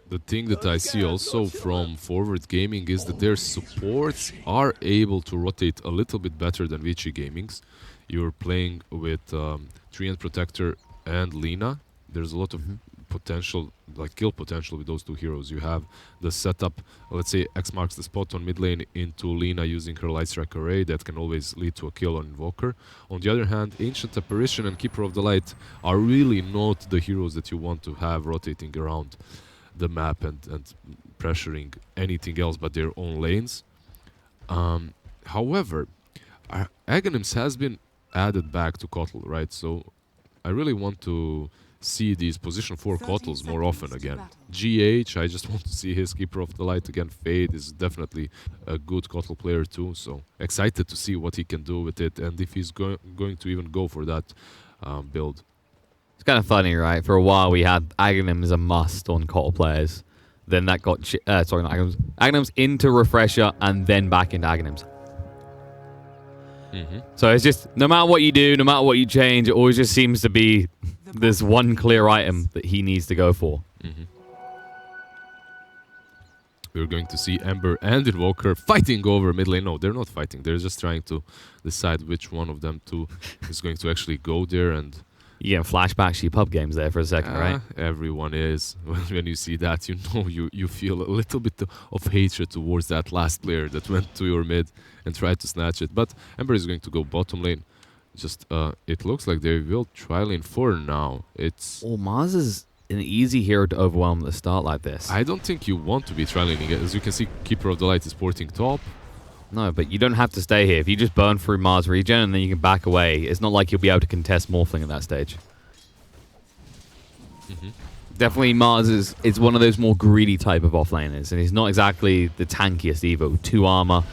The thing that I see also from Forward Gaming is that their supports are able to rotate a little bit better than Vici Gaming's. You're playing with Treant Protector and Lina. There's a lot of potential, like kill potential with those two heroes. You have the setup, let's say X marks the spot on mid lane into Lina using her Light Strike array that can always lead to a kill on Invoker. On the other hand, Ancient Apparition and Keeper of the Light are really not the heroes that you want to have rotating around the map and pressuring anything else but their own lanes. However, Aghanims has been added back to Kotl, right? So I really want to see these position 4 Kotls more often again. GH, I just want to see his Keeper of the Light again. Fade is definitely a good Kotl player too, so excited to see what he can do with it and if he's going to even go for that build. It's kind of funny, right? For a while we had Aghanim as a must on Kotl players. Then that got, sorry, not Aghanims. Aghanims into Refresher and then back into Aghanims. So it's just, no matter what you do, no matter what you change, it always just seems to be this one clear item that he needs to go for. We're going to see Ember and Invoker fighting over mid lane. No, they're not fighting. They're just trying to decide which one of them two is going to actually go there. And you get flashbacks to your pub games there for a second, right? Everyone is. When you see that, you know you feel a little bit of hatred towards that last player that went to your mid and tried to snatch it. But Ember is going to go bottom lane. Just it looks like they will try lane 4 now. It's Mars is an easy hero to overwhelm at the start like this. I don't think you want to be tri-laning it. As you can see, Keeper of the Light is porting top. No, but you don't have to stay here. If you just burn through Mars regen and then you can back away, it's not like you'll be able to contest Morphling at that stage. Definitely Mars is one of those more greedy type of offlaners, and he's not exactly the tankiest either, with 2 armor.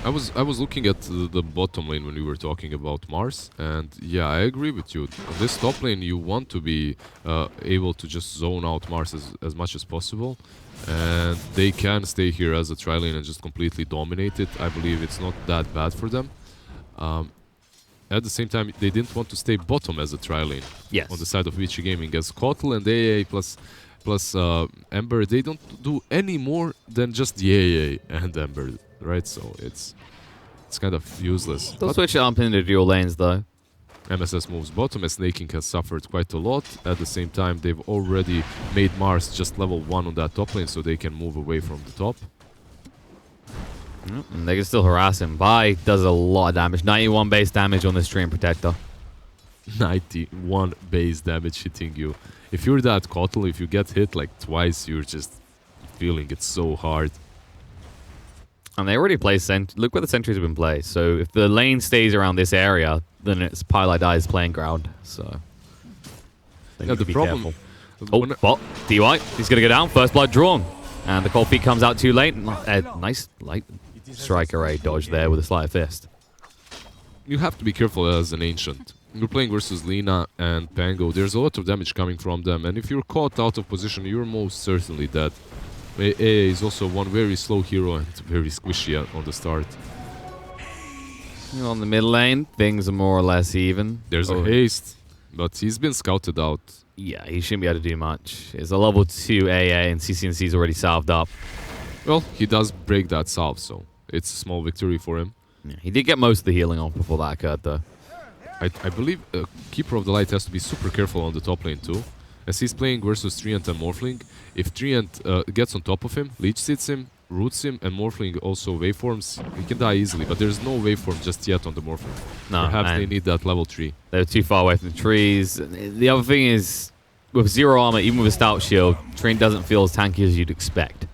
I was looking at the bottom lane when we were talking about Mars, and yeah, I agree with you. On this top lane, you want to be able to just zone out Mars as much as possible, and they can stay here as a tri-lane and just completely dominate it. I believe it's not that bad for them. At the same time, they didn't want to stay bottom as a tri-lane. Yes. On the side of Vici Gaming, as Kotl and AA plus Ember, they don't do any more than just the AA and Ember, right? So it's kind of useless. They'll switch it up into dual lanes though. MSS moves bottom as Snaking has suffered quite a lot. At the same time, they've already made Mars just level 1 on that top lane so they can move away from the top. And they can still harass him. Bai does a lot of damage. 91 base damage on this Treant Protector. 91 base damage hitting you. If you're that Kotl, if you get hit like twice, you're just feeling it so hard. And they already play look where the sentries have been placed. So if the lane stays around this area, then it's Pylai Dai's playing ground. So yeah, the problem. Bot DY. He's gonna go down. First blood drawn, and the cold feet comes out too late. Nice light strike array dodge there with a sleight of fist. You have to be careful as an ancient. You're playing versus Lina and Pango. There's a lot of damage coming from them, and if you're caught out of position, you're most certainly dead. AA is also one very slow hero and very squishy on the start. On the mid lane, things are more or less even. There's a haste, but he's been scouted out. Yeah, he shouldn't be able to do much. It's a level 2 AA and CCNC's already salved up. Well, he does break that salve, so it's a small victory for him. Yeah, he did get most of the healing off before that occurred, though. I believe Keeper of the Light has to be super careful on the top lane too. As he's playing versus Treant and Morphling, if Treant gets on top of him, leech seeds him, roots him, and Morphling also waveforms, he can die easily, but there's no waveform just yet on the Morphling. No, perhaps they need that level 3. They're too far away from the trees. The other thing is, with 0 armor, even with a stout shield, Treant doesn't feel as tanky as you'd expect.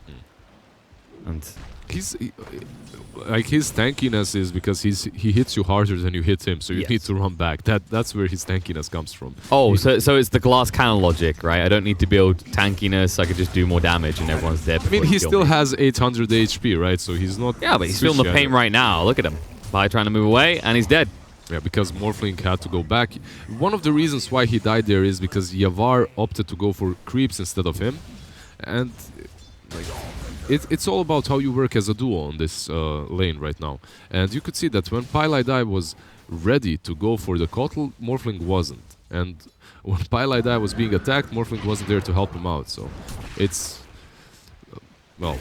And his tankiness is because he hits you harder than you hit him, so you need to run back. That's where his tankiness comes from. Oh, so it's the glass cannon logic, right? I don't need to build tankiness. I could just do more damage, and everyone's dead. I mean, he still has 800 HP, right? So he's not. Yeah, but he's feeling the pain right now. Look at him. Bai trying to move away, and he's dead. Yeah, because Morphling had to go back. One of the reasons why he died there is because Yavar opted to go for creeps instead of him, and like. It's all about how you work as a duo on this lane right now. And you could see that when Pylai Dai was ready to go for the Kotl, Morphling wasn't. And when Pylai Dai was being attacked, Morphling wasn't there to help him out. So it's well,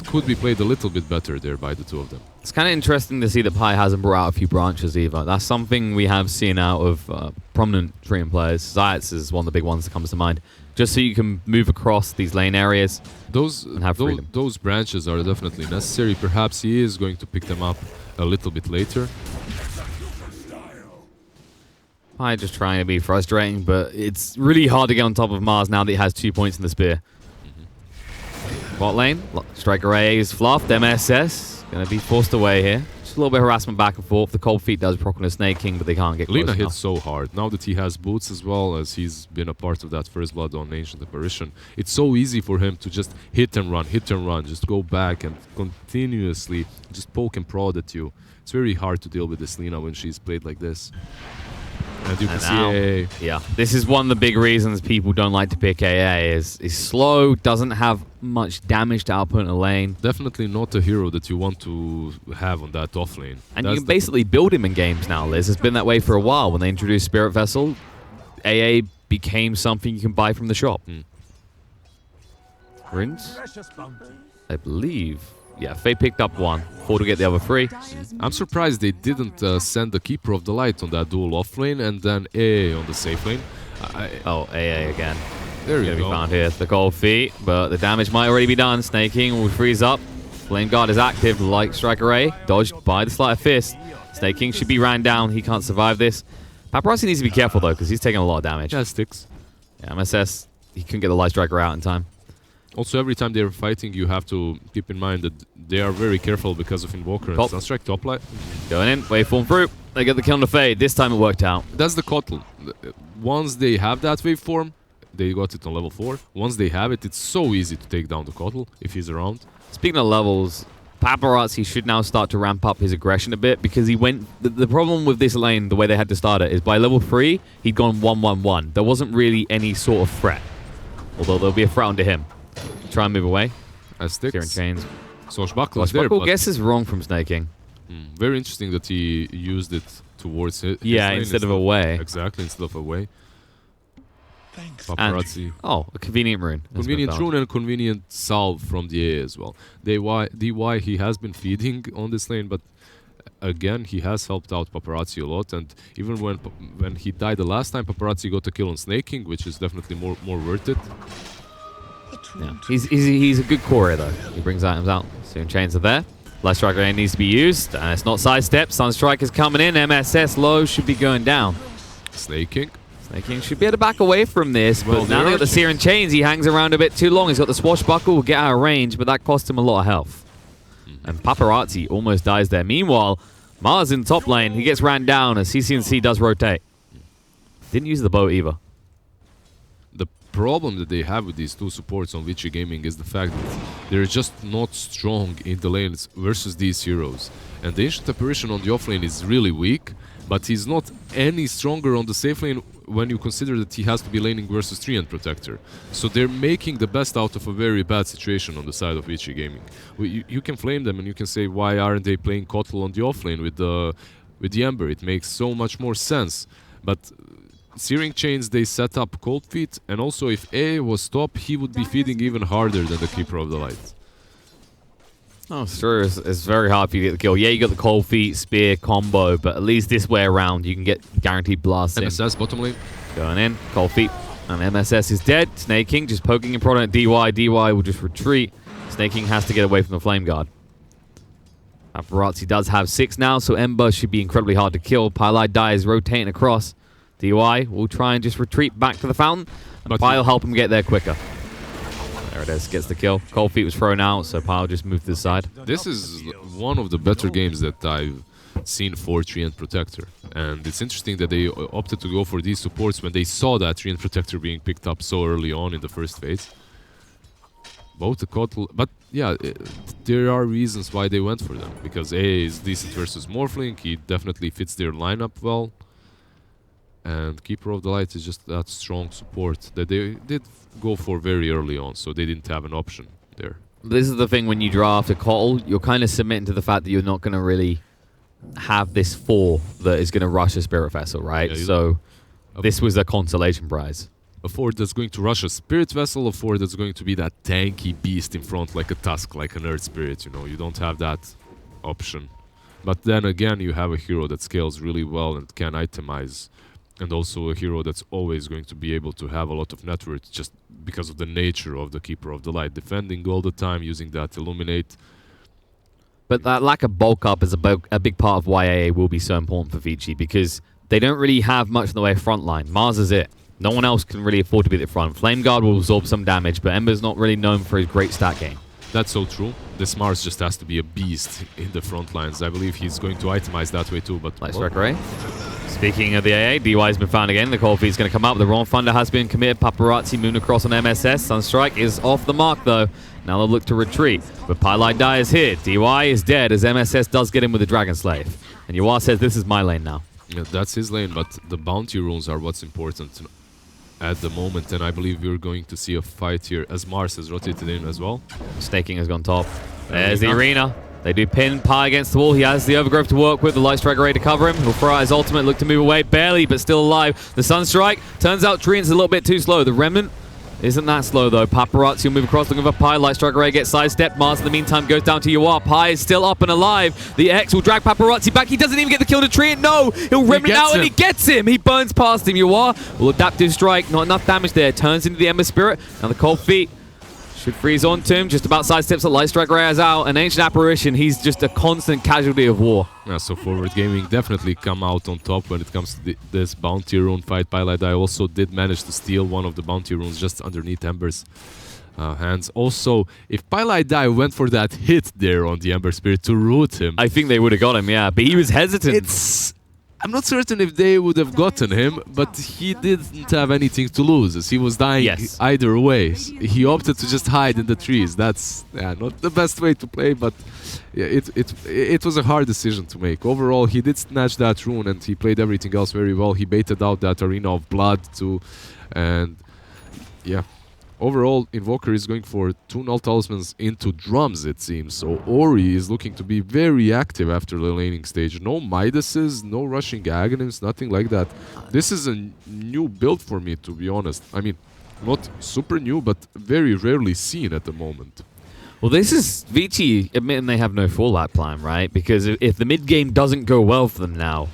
could be played a little bit better there by the two of them. It's kind of interesting to see that Pi hasn't brought out a few branches either. That's something we have seen out of prominent Treant players. Zayats is one of the big ones that comes to mind. Just so you can move across these lane areas and have freedom. Those branches are definitely necessary. Perhaps he is going to pick them up a little bit later. Pi just trying to be frustrating, but it's really hard to get on top of Mars now that he has 2 points in the spear. Bot lane, Striker A is fluffed. MSS going to be forced away here. Just a little bit of harassment back and forth. The Cold Feet does proc on the Snake King, but they can't get close Lina enough. hits so hard. Now that he has boots as well, as he's been a part of that first blood on Ancient Apparition, it's so easy for him to just hit and run, just go back and continuously just poke and prod at you. It's very hard to deal with this Lina when she's played like this. And you can see AA. Yeah, this is one of the big reasons people don't like to pick AA. Is slow, doesn't have much damage to output in a lane. Definitely not a hero that you want to have on that off lane. And you can basically build him in games now, Liz. It's been that way for a while. When they introduced Spirit Vessel, AA became something you can buy from the shop. Rinse? I believe. Yeah, Faye picked up one. 4 to get the other 3. I'm surprised they didn't send the Keeper of the Light on that dual off lane and then AA on the safe lane. Oh, AA again. There you Gonna go. be found here. The Cold Feet, but the damage might already be done. Snake King will freeze up. Flame Guard is active, like Striker A. Dodged by the Sleight of Fist. Snake King should be ran down. He can't survive this. Paparazzi needs to be careful, though, because he's taking a lot of damage. Yeah, sticks. Yeah, MSS, he couldn't get the Light Striker out in time. Also, every time they're fighting, you have to keep in mind that they are very careful because of Invoker and Sunstrike top light. Going in, waveform through. They get the kill on the Fade. This time it worked out. That's the Kotl. Once they have that waveform, they got it on level 4. Once they have it, it's so easy to take down the Kotl if he's around. Speaking of levels, Paparazzi should now start to ramp up his aggression a bit because he went... The problem with this lane, the way they had to start it, is by level 3, he'd gone 1-1-1. There wasn't really any sort of threat. Although there'll be a threat onto him. Try and move away. Sticks. Chains. Swashbuckle is there, Swashbuckle guess is wrong from Snake King. Very interesting that he used it towards it. Yeah, instead of away. Exactly, instead of away. Thanks. Paparazzi. And, a convenient rune. Convenient rune and convenient salve from the A as well. DY, he has been feeding on this lane, but again, he has helped out Paparazzi a lot. And even when he died the last time, Paparazzi got a kill on Snake King, which is definitely more worth it. Yeah. He's a good core though. He brings items out. Soon chains are there. Light Striker A needs to be used. And it's not sidestep. Sunstrike is coming in. MSS low should be going down. Snake King. Snake King should be able to back away from this. Well, but now they got the Searing Chains. He hangs around a bit too long. He's got the Swashbuckle. Will get out of range, but that cost him a lot of health. And Paparazzi almost dies there. Meanwhile, Mars in top lane. He gets ran down as CCNC does rotate. Didn't use the bow either. The problem that they have with these two supports on Vici Gaming is the fact that they're just not strong in the lanes versus these heroes. And the Ancient Apparition on the offlane is really weak, but he's not any stronger on the safe lane when you consider that he has to be laning versus Treant Protector. So they're making the best out of a very bad situation on the side of Vici Gaming. You can flame them and you can say, why aren't they playing Kotl on the offlane with the Ember? It makes so much more sense. But Searing Chains, they set up Cold Feet, and also if A was stopped, he would be feeding even harder than the Keeper of the Light. Oh, sure. It's very hard for you to get the kill. Yeah, you got the Cold Feet, Spear, combo, but at least this way around, you can get guaranteed blasts in. MSS bottom lane. Going in, Cold Feet, and MSS is dead. Snake King just poking in front of DY. DY will just retreat. Snake King has to get away from the Flame Guard. Paparazzi does have 6 now, so Ember should be incredibly hard to kill. Pylai dies, rotating across. DY will try and just retreat back to the fountain, and Pi will help him get there quicker. There it is, gets the kill. Cold Feet was thrown out, so Pi will just move to the side. This is one of the better games that I've seen for Treant Protector. And it's interesting that they opted to go for these supports when they saw that Treant Protector being picked up so early on in the first phase. Both the Kotl, but yeah, there are reasons why they went for them. Because A is decent versus Morphling, he definitely fits their lineup well. And Keeper of the Light is just that strong support that they did go for very early on, so they didn't have an option there. This is the thing when you draft a Kotl, you're kind of submitting to the fact that you're not going to really have this 4 that is going to rush a Spirit Vessel, right? Yeah, so this was a consolation prize. a forward that's going to rush a Spirit Vessel, a forward that's going to be that tanky beast in front, like a Tusk, like an Earth Spirit, you know. You don't have that option. But then again, you have a hero that scales really well and can itemize. And also a hero that's always going to be able to have a lot of net worth just because of the nature of the Keeper of the Light. Defending all the time, using that Illuminate. But that lack of bulk up is a big part of why AA will be so important for Vici, because they don't really have much in the way of front line. Mars is it. No one else can really afford to be at the front. Flame Guard will absorb some damage, but Ember's not really known for his great stat game. That's so true. This Mars just has to be a beast in the front lines. I believe he's going to itemize that way too, but... Light Strike Array. Speaking of the AA, DY has been found again. The cold feet's going to come up. The Wrong Thunder has been committed. Paparazzi moon across on MSS. Sunstrike is off the mark though. Now they'll look to retreat. But Pylite Die is here. DY is dead as MSS does get in with the Dragon Slave. And Yuar says this is my lane now. Yeah, that's his lane, but the bounty runes are what's important at the moment, and I believe we're going to see a fight here as Mars has rotated in as well. Staking has gone top. There's the arena. They do pin Pi against the wall. He has the Overgrowth to work with. The Light Strike Array to cover him. He'll throw out his ultimate, look to move away. Barely, but still alive. The Sunstrike. Turns out Treant's a little bit too slow. The Remnant isn't that slow, though. Paparazzi will move across, looking for Pi. Light Strike Array gets sidestepped. Mars, in the meantime, goes down to Yuar. Pi is still up and alive. The X will drag Paparazzi back. He doesn't even get the kill to Treant. No! He'll Remnant out, and he gets him. He burns past him. Yuar will Adaptive Strike. Not enough damage there. Turns into the Ember Spirit. Now the Cold Feet should freeze onto him. Just about sidesteps the Light Strike Array is out. An Ancient Apparition. He's just a constant casualty of war. Yeah, so Forward Gaming definitely come out on top when it comes to this Bounty Rune fight. Pylite I also did manage to steal one of the Bounty Runes just underneath Ember's hands. Also, if Pylite Die went for that hit there on the Ember Spirit to root him... I think they would have got him, yeah. But he was hesitant. I'm not certain if they would have gotten him, but he didn't have anything to lose as he was dying either way. He opted to just hide in the trees. That's not the best way to play, but yeah, it was a hard decision to make. Overall, he did snatch that rune and he played everything else very well. He baited out that Arena of Blood too, and yeah. Overall, Invoker is going for 2 Null Talismans into drums, it seems. So Ori is looking to be very active after the laning stage. No Midases, no rushing Aghanims, nothing like that. This is a new build for me, to be honest. I mean, not super new, but very rarely seen at the moment. Well, this is Vici admitting they have no Fallout plan, right? Because if the mid-game doesn't go well for them now,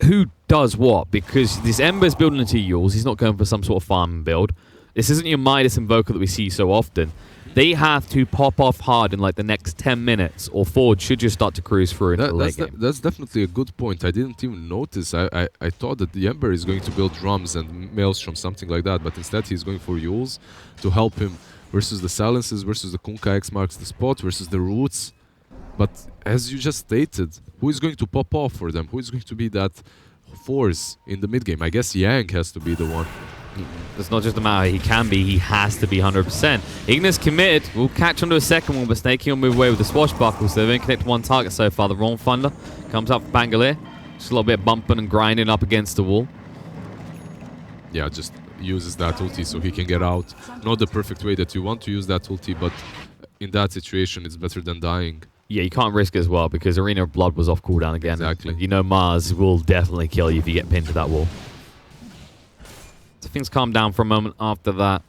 who does what? Because this Ember's building into Yules. He's not going for some sort of farming build. This isn't your Midas Invoker that we see so often. They have to pop off hard in like the next 10 minutes, or Forward should just start to cruise through into the late game. That's definitely a good point. I didn't even notice. I thought that the Ember is going to build drums and Maelstrom, something like that, but instead he's going for Yules to help him versus the Silences, versus the Kunkka X marks the spot, versus the Roots. But as you just stated, who is going to pop off for them? Who is going to be that force in the mid game? I guess Yang has to be the one. It's not just a matter he can be, he has to be 100%. Ignis committed, will catch onto a second one, but Snaking will move away with the Swashbuckle, so they've only connected one target so far. The Wrong Thunder comes up for Bangalore. Just a little bit bumping and grinding up against the wall. Yeah, just uses that ulti so he can get out. Not the perfect way that you want to use that ulti, but in that situation it's better than dying. Yeah, you can't risk it as well, because Arena of Blood was off cooldown again. Exactly. You know Mars will definitely kill you if you get pinned to that wall. So things calm down for a moment after that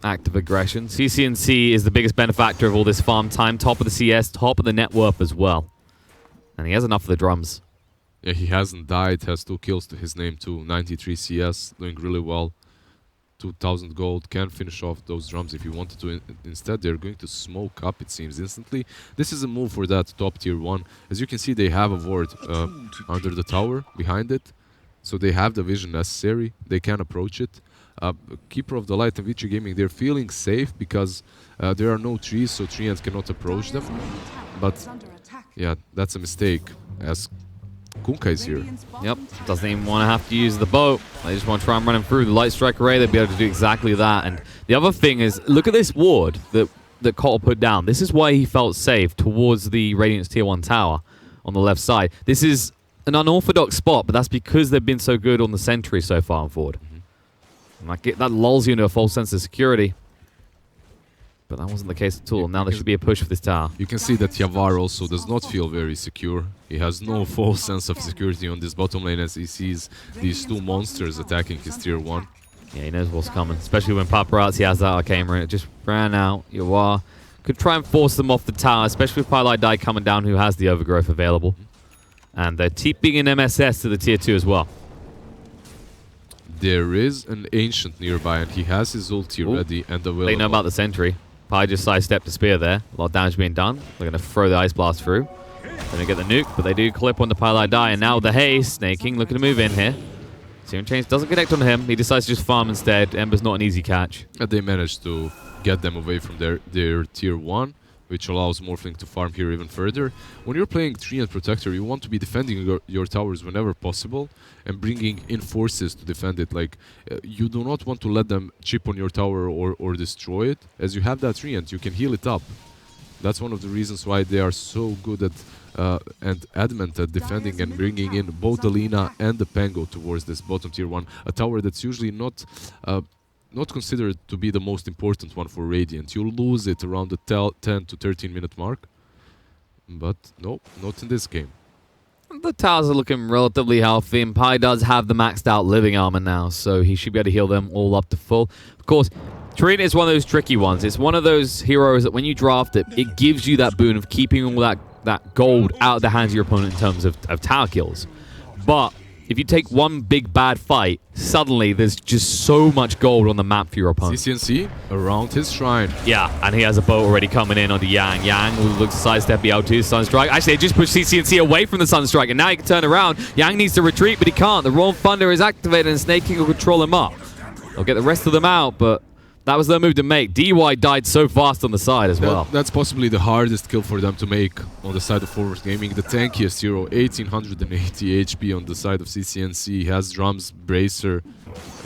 act of aggression. CCNC is the biggest benefactor of all this farm time. Top of the CS, top of the net worth as well. And he has enough of the drums. Yeah, he hasn't died, has 2 kills to his name too. 93 CS, doing really well. 2,000 gold, can finish off those drums if you wanted to. Instead, they're going to smoke up, it seems, instantly. This is a move for that top tier 1. As you can see, they have a ward under the tower, behind it. So they have the vision necessary. They can approach it. Keeper of the Light and Vici Gaming, they're feeling safe because there are no trees, so Treants cannot approach them. But yeah, that's a mistake, as Kunkka is here. Yep, doesn't even want to have to use the boat. They just want to try and run him through. The Light Strike Array, they'll be able to do exactly that. And the other thing is, look at this ward that Cottle put down. This is why he felt safe towards the Radiant's Tier 1 tower on the left side. This is an unorthodox spot, but that's because they've been so good on the sentry so far on Forward. That lulls you into a false sense of security. But that wasn't the case at all. Now there should be a push for this tower. You can see that Yavar also does not feel very secure. He has no false sense of security on this bottom lane as he sees these 2 monsters attacking his tier 1. Yeah, he knows what's coming, especially when Paparazzi has that arcane rune. It just ran out. Yawar could try and force them off the tower, especially with Pylite Die coming down, who has the overgrowth available. And they're keeping an MSS to the tier 2 as well. There is an Ancient nearby, and he has his ulti ready and available. They know about the sentry. Pi just sidestepped the spear there. A lot of damage being done. They're going to throw the Ice Blast through. Going to get the nuke, but they do clip on the Pylite Die. And now the haste. Snaking looking to move in here. Serum Chains doesn't connect on him. He decides to just farm instead. Ember's not an easy catch. They managed to get them away from their tier 1, which allows Morphling to farm here even further. When you're playing Treant Protector, you want to be defending your towers whenever possible and bringing in forces to defend it. Like, you do not want to let them chip on your tower or destroy it. As you have that Treant, you can heal it up. That's one of the reasons why they are so good at and adamant at defending and bringing in both the Lina and the Pango towards this bottom tier 1. A tower that's usually not considered to be the most important one for Radiant. You'll lose it around the 10 to 13 minute mark. But no, not in this game. The towers are looking relatively healthy, and Pi does have the maxed out living armor now, so he should be able to heal them all up to full. Of course, Treant is one of those tricky ones. It's one of those heroes that when you draft it, it gives you that boon of keeping all that gold out of the hands of your opponent in terms of tower kills. But if you take one big bad fight, suddenly there's just so much gold on the map for your opponent. CCNC around his shrine. Yeah, and he has a boat already coming in onto Yang. Yang will look to sidestep the L2 Sunstrike. Actually, they just pushed CCNC away from the Sunstrike, and now he can turn around. Yang needs to retreat, but he can't. The Roaring Thunder is activated, and Snake King will control him up. They'll get the rest of them out, but that was their move to make. DY died so fast on the side as well. That's possibly the hardest kill for them to make on the side of Forward Gaming. The tankiest hero, 1880 HP on the side of CCNC. He has drums, bracer.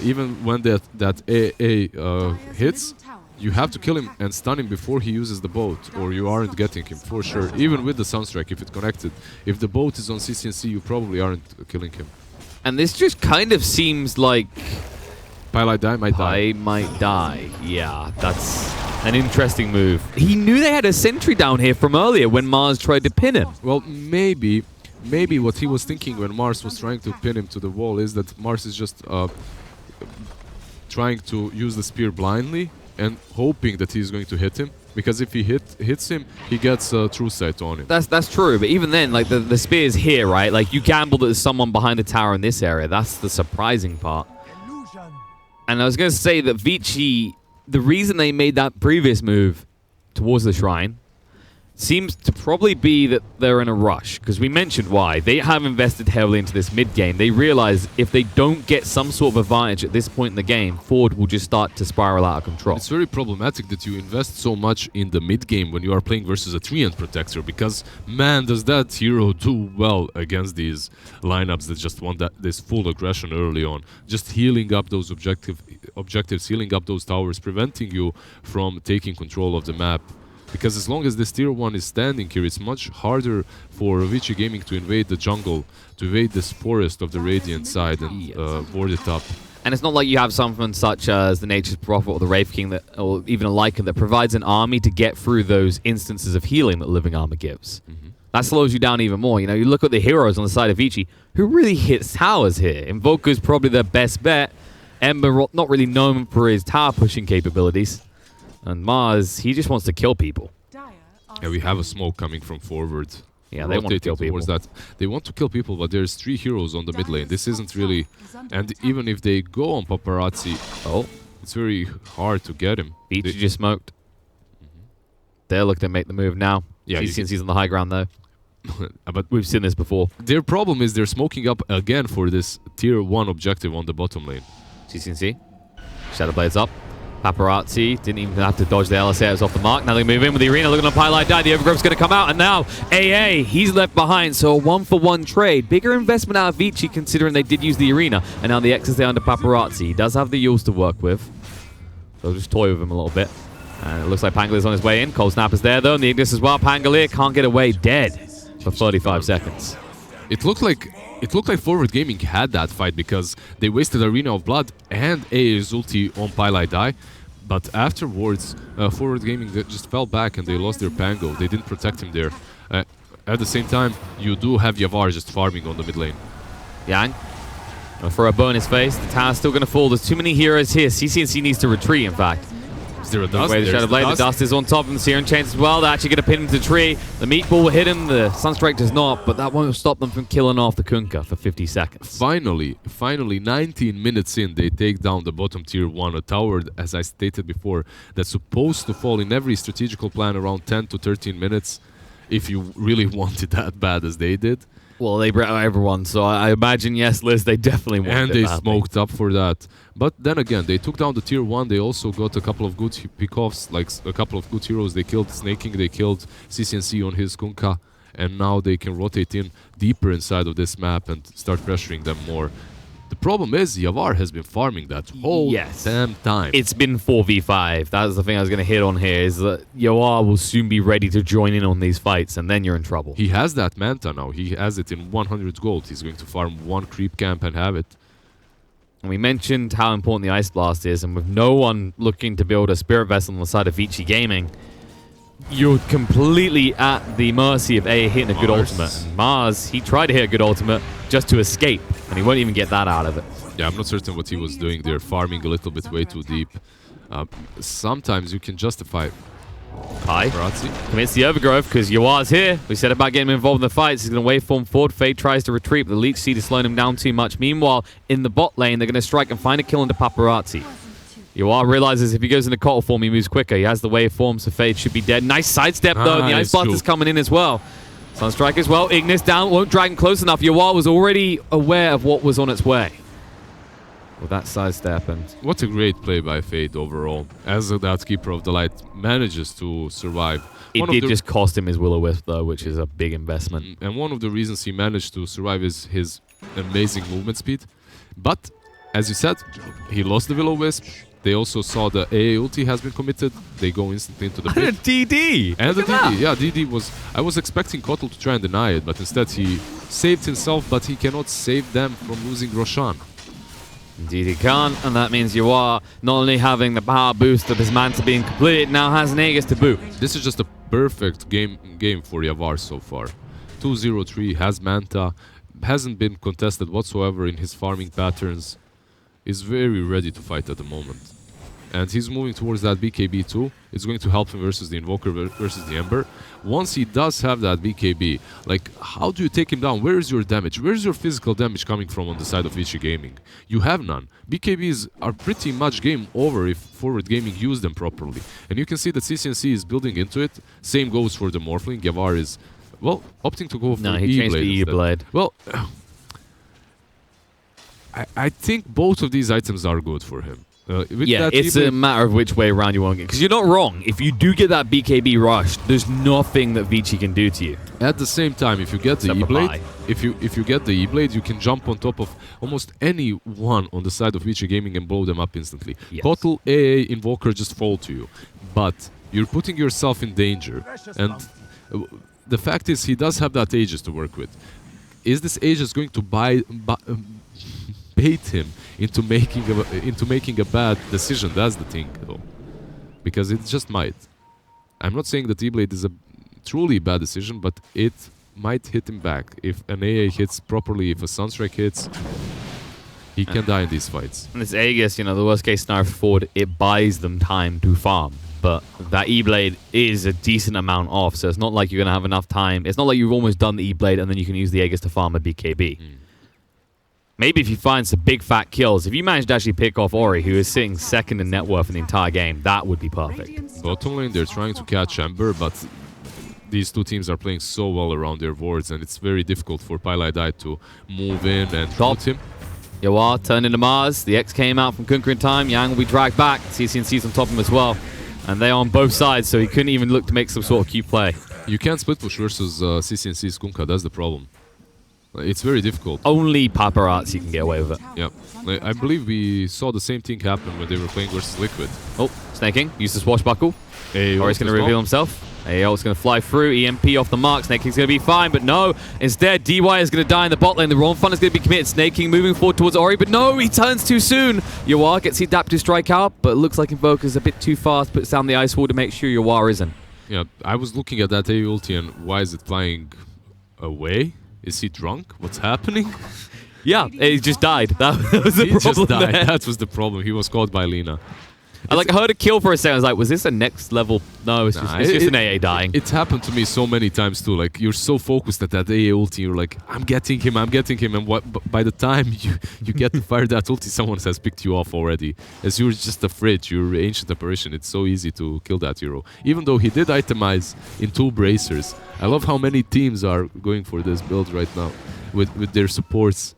Even when that AA hits, you have to kill him and stun him before he uses the boat, or you aren't getting him for sure. Even with the Sunstrike, if it's connected. If the boat is on CCNC, you probably aren't killing him. And this just kind of seems like Pylite Die might die. Might die. Yeah, that's an interesting move. He knew they had a sentry down here from earlier when Mars tried to pin him. Well, maybe what he was thinking when Mars was trying to pin him to the wall is that Mars is just trying to use the spear blindly and hoping that he's going to hit him. Because if he hits him, he gets true sight on him. That's true, but even then, like the spear's here, right? Like you gamble that there's someone behind the tower in this area. That's the surprising part. And I was going to say that Vici, the reason they made that previous move towards the shrine seems to probably be that they're in a rush, because we mentioned why. They have invested heavily into this mid-game. They realize if they don't get some sort of advantage at this point in the game, Forward will just start to spiral out of control. It's very problematic that you invest so much in the mid-game when you are playing versus a Treant Protector, because, man, does that hero do well against these lineups that just want this full aggression early on. Just healing up those objectives, healing up those towers, preventing you from taking control of the map. Because as long as this tier 1 is standing here, it's much harder for Vici Gaming to invade the jungle, to invade this forest of the Radiant side and board it up. And it's not like you have something such as the Nature's Prophet or the Wraith King, or even a Lycan, that provides an army to get through those instances of healing that Living Armor gives. That slows you down even more. You know, you look at the heroes on the side of Vici, who really hits towers here. Invoker's probably their best bet. Ember, not really known for his tower pushing capabilities. And Mars, he just wants to kill people. Yeah, we have a smoke coming from forward. Yeah, they want to kill people. That. They want to kill people, but there's 3 heroes on the mid lane. This isn't really... And even if they go on Paparazzi, it's very hard to get him. Vici just smoked. They're looking to make the move now. Yeah, CCNC's on the high ground, though. But we've seen this before. Their problem is they're smoking up again for this tier 1 objective on the bottom lane. CCNC. Shadowblade's up. Paparazzi didn't even have to dodge the LSAs off the mark. Now they move in with the arena, looking on Pylite Die. The overgrowth's going to come out, and now AA, he's left behind. So a 1-for-1 trade. Bigger investment out of Vici, considering they did use the arena, and now the X is there under Paparazzi. He does have the Yules to work with, so just toy with him a little bit. And it looks like Pangolier's on his way in. Cold Snapper's there, though, and the Ignis as well. Pangolier can't get away, dead for 35 seconds. It looked like Forward Gaming had that fight because they wasted Arena of Blood and AA's ulti on Pylite Die. But afterwards, Forward Gaming just fell back and they lost their Pango. They didn't protect him there. At the same time, you do have Yavar just farming on the mid lane. Yang For a bonus face, the tower's still going to fall. There's too many heroes here. CCNC needs to retreat, in fact. Is there a dust? The Shadow Blade, the dust is on top of him. Serum Chains as well. They're actually going to pin him to the tree. The meatball will hit him. The Sunstrike does not, but that won't stop them from killing off the Kunkka for 50 seconds. Finally, 19 minutes in, they take down the bottom tier 1, a tower, as I stated before, that's supposed to fall in every strategical plan around 10 to 13 minutes, if you really want it that bad as they did. Well, they brought out everyone, so I imagine, yes, Liz, they definitely want it. And they smoked up for that. But then again, they took down the tier 1. They also got a couple of good pick-offs, like a couple of good heroes. They killed Snaking, they killed CCNC on his Kunkka, and now they can rotate in deeper inside of this map and start pressuring them more. The problem is, Yavar has been farming that whole damn time. It's been 4v5. That's the thing I was going to hit on here, is that Yavar will soon be ready to join in on these fights, and then you're in trouble. He has that Manta now. He has it in 100 gold. He's going to farm 1 creep camp and have it. And we mentioned how important the Ice Blast is, and with no one looking to build a Spirit Vessel on the side of Vici Gaming, you're completely at the mercy of A hitting a good ultimate. And Mars, he tried to hit a good ultimate just to escape, and he won't even get that out of it. Yeah, I'm not certain what he was doing there, farming a little bit way too deep. Sometimes you can justify. Kai Barazzi commits the overgrowth because Yawar's here. We said about getting him involved in the fights. He's going to waveform forward. Fade tries to retreat, but the Leech Seed is slowing him down too much. Meanwhile, in the bot lane, they're going to strike and find a kill into Paparazzi. Yawar realizes if he goes into Cottle form, he moves quicker. He has the waveform, so Fade should be dead. Nice sidestep, though, and the Ice Blast is coming in as well. Sunstrike as well. Ignis down, won't drag him close enough. Yawar was already aware of what was on its way with that sidestep. And what a great play by Fade overall. As that Keeper of the Light manages to survive. It did just cost him his Will-O-Wisp, though, which is a big investment. And one of the reasons he managed to survive is his amazing movement speed. But, as you said, he lost the Will-O-Wisp. They also saw the AA ulti has been committed. They go instantly into the pit. And a DD! And the DD, yeah, DD was... I was expecting Kotl to try and deny it, but instead he saved himself, but he cannot save them from losing Roshan. Indeed he can't, and that means Yawar not only having the power boost of his Manta being completed, now has an Aegis to boot. This is just a perfect game for Yavar so far. 2-0-3, has Manta, hasn't been contested whatsoever in his farming patterns, is very ready to fight at the moment. And he's moving towards that BKB too. It's going to help him versus the Invoker versus the Ember. Once he does have that BKB, like, how do you take him down? Where is your damage? Where is your physical damage coming from on the side of Vici Gaming? You have none. BKBs are pretty much game over if Forward Gaming use them properly. And you can see that CCNC is building into it. Same goes for the Morphling. Yavar is, well, opting to go for no, he changed the E-Blade. Well, I think both of these items are good for him. Yeah, it's a matter of which way around you want to get. Because you're not wrong. If you do get that BKB rush, there's nothing that Vici can do to you. At the same time, if you get the E-Blade, if you get the E-Blade, you can jump on top of almost anyone on the side of Vici Gaming and blow them up instantly. Yes. Kotl, AA, Invoker just fall to you. But you're putting yourself in danger. And the fact is, he does have that Aegis to work with. Is this Aegis going to bait him into making a bad decision? That's the thing, though, because it just might. I'm not saying that E-Blade is a truly bad decision, but it might hit him back. If an AA hits properly, if a Sunstrike hits, he can die in these fights. And this Aegis, you know, the worst case scenario for Forward, it buys them time to farm. But that E-Blade is a decent amount off, so it's not like you're going to have enough time. It's not like you've almost done the E-Blade and then you can use the Aegis to farm a BKB. Maybe if you find some big fat kills, if you manage to actually pick off Ori, who is sitting second in net worth in the entire game, that would be perfect. Bottom lane, they're trying to catch Ember, but these two teams are playing so well around their wards, and it's very difficult for Pylai to move in and shoot him. Yawar turned into Mars. The X came out from Kunkka in time. Yang will be dragged back. CCNC's on top of him as well. And they are on both sides, so he couldn't even look to make some sort of cute play. You can't split push versus CCNC's Kunkka, that's the problem. It's very difficult. Only Paparazzi can get away with it. Yeah. I believe we saw the same thing happen when they were playing versus Liquid. Oh, Snaking used the swashbuckle. Ori's going to reveal himself. AO's going to fly through. EMP off the mark. Snaking's going to be fine, but no. Instead, DY is going to die in the bot lane. The wrong fun is going to be committed. Snaking moving forward towards Ori, but no, he turns too soon. Yawar gets the adapt to strike out, but it looks like Invoker's a bit too fast. Puts down the ice wall to make sure Yawar isn't. Yeah, I was looking at that ulti and why is it flying away? Is he drunk? What's happening? Yeah, he just died. That was the He problem just died. there. That was the problem. He was caught by Lina. I heard a kill for a second. I was like, was this a next level? No, it's just an AA dying. It's happened to me so many times too. Like, you're so focused at that AA ulti, you're like, I'm getting him, and by the time you get to fire that ulti, someone has picked you off already. As you're just afraid, you're ancient apparition. It's so easy to kill that hero. Even though he did itemize in 2 bracers. I love how many teams are going for this build right now with their supports.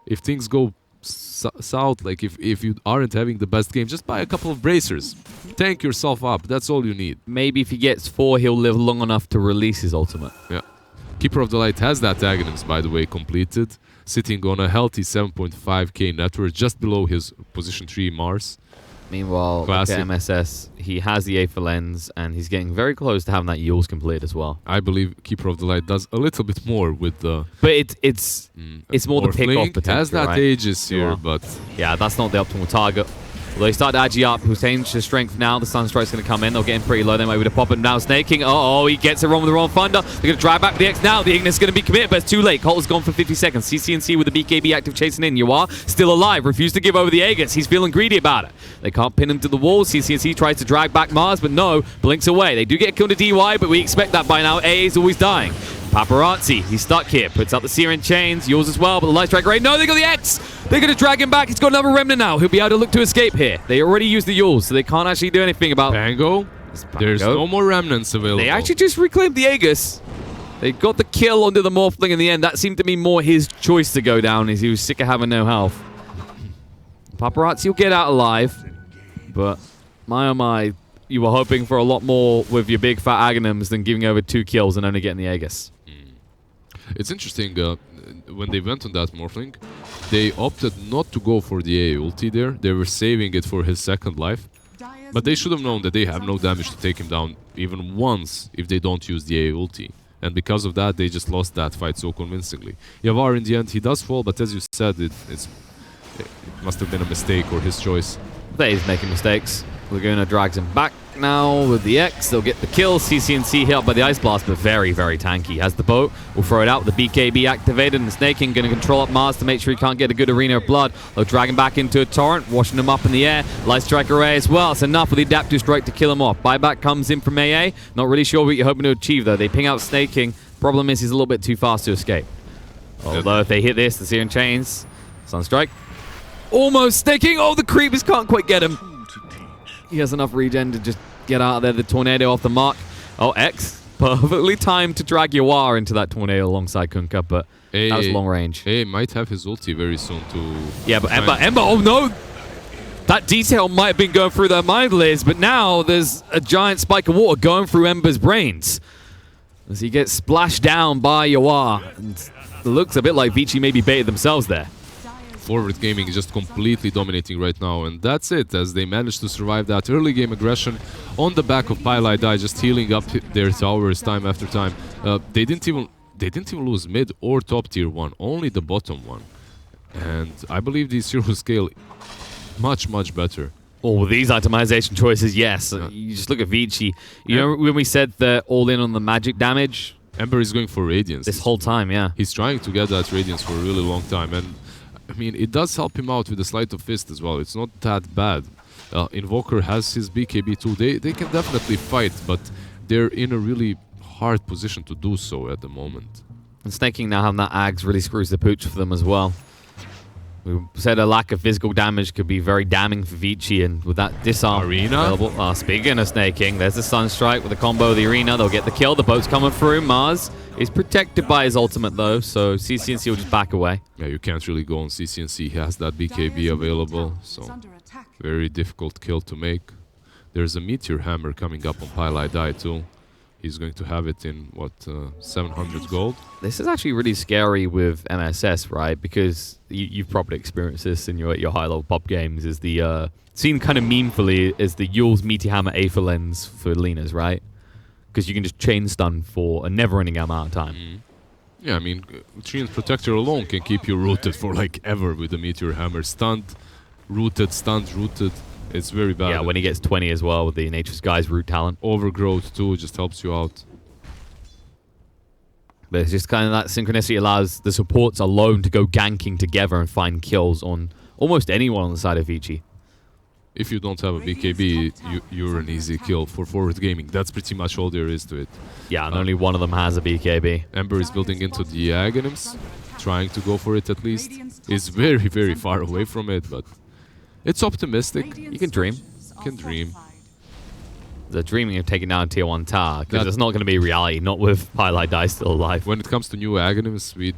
If things go south, like if you aren't having the best game, just buy a couple of bracers, tank yourself up. That's all you need. Maybe if he gets 4, he'll live long enough to release his ultimate. Yeah. Keeper of the Light has that Aghanims, by the way, completed, sitting on a healthy 7.5k net worth, just below his position 3 Mars. Meanwhile, look at MSS, he has the A for lens, and he's getting very close to having that Yules completed as well. I believe Keeper of the Light does a little bit more with the... But it's more the pick-off potential, has that right? Aegis here, but... Yeah, that's not the optimal target. Although he started Agi up, who's changed his strength now. The Sunstrike's going to come in. They'll get him pretty low. They might be able to pop it now. Snaking. Oh, he gets it wrong with the wrong thunder. They're going to drive back the X now. The Ignis is going to be committed, but it's too late. Colt's gone for 50 seconds. CCNC with the BKB active chasing in. Yuar still alive. Refused to give over the Aegis. He's feeling greedy about it. They can't pin him to the wall. CCNC tries to drag back Mars, but no. Blinks away. They do get killed to DY, but we expect that by now. AA is always dying. Paparazzi, he's stuck here. Puts out the Searing Chains. Yours as well, but the Light Strike Ray. No, they got the X! They're going to drag him back. He's got another Remnant now. He'll be able to look to escape here. They already used the Yules, so they can't actually do anything about... Pango? There's no more Remnants available. They actually just reclaimed the Aegis. They got the kill onto the Morphling in the end. That seemed to be more his choice to go down, as he was sick of having no health. Paparazzi will get out alive, but my oh my, you were hoping for a lot more with your big fat Aghanims than giving over 2 kills and only getting the Aegis. It's interesting, when they went on that Morphling, they opted not to go for the AA ulti there. They were saving it for his second life. But they should have known that they have no damage to take him down even once if they don't use the AA ulti. And because of that, they just lost that fight so convincingly. Yavar, in the end, he does fall, but as you said, it must have been a mistake or his choice. He's making mistakes. Laguna drags him back now with the X. They'll get the kill. CCNC hit up by the Ice Blast, but very, very tanky. Has the boat. We'll throw it out. The BKB activated, and the Snaking going to control up Mars to make sure he can't get a good arena of blood. They'll drag him back into a torrent, washing him up in the air. Light Strike Array as well. It's enough with the Adaptive Strike to kill him off. Buyback comes in from AA. Not really sure what you're hoping to achieve, though. They ping out Snaking. Problem is he's a little bit too fast to escape. Although if they hit this, the Searing Chains, Sunstrike. Almost Snaking. Oh, the Creepers can't quite get him. He has enough regen to just get out of there. The Tornado off the mark. Oh, X. Perfectly timed to drag Yawar into that Tornado alongside Kunkka, but that was long range. Hey, might have his ulti very soon to... Yeah, but Ember, oh no! That detail might have been going through their mind, Liz, but now there's a giant spike of water going through Ember's brains as he gets splashed down by Yawar. And it looks a bit like Vici maybe baited themselves there. Forward Gaming is just completely dominating right now, and that's it, as they managed to survive that early game aggression on the back of Pylai Die, just healing up their towers time after time. They didn't even lose mid or top tier 1, only the bottom one. And I believe these heroes scale much, much better. Oh, these itemization choices, yes. You just look at Vici. You know when we said they're all in on the magic damage? Ember is going for Radiance. This whole time, yeah. He's trying to get that Radiance for a really long time, and I mean, it does help him out with the Sleight of Fist as well. It's not that bad. Invoker has his BKB too. They can definitely fight, but they're in a really hard position to do so at the moment. And Snaking now having that Ags really screws the pooch for them as well. We said a lack of physical damage could be very damning for Vici, and with that disarm available. Speaking of Snaking, there's the Sunstrike with the combo of the Arena. They'll get the kill. The boat's coming through. Mars is protected by his ultimate though, so CCNC will just back away. Yeah, you can't really go on CCNC. He has that BKB available, so very difficult kill to make. There's a Meteor Hammer coming up on Pylai Die too. He's going to have it in, what, 700 gold? This is actually really scary with MSS, right? Because you've probably experienced this in your high-level pop games, is the seen kind of memefully as the Yules Meteor Hammer Aether Lens for Linas, right? Because you can just chain stun for a never-ending amount of time. Yeah, I mean, Treant Protector alone can keep you rooted for like ever with the Meteor Hammer. Stunned, rooted, stunned, rooted. It's very bad. Yeah, when he gets 20 as well with the Nature's Guy's root talent. Overgrowth too just helps you out. But it's just kind of that synchronicity allows the supports alone to go ganking together and find kills on almost anyone on the side of Vici. If you don't have a BKB, you're an easy kill for forward gaming. That's pretty much all there is to it. Yeah, and only one of them has a BKB. Ember is building into the Aghanims, trying to go for it at least. Is very, very far away from it, but it's optimistic. You can dream. Can dream. The dreaming of taking down Tier 1 tower, because it's not going to be reality, not with Pylight Die still alive. When it comes to new Aghanims, we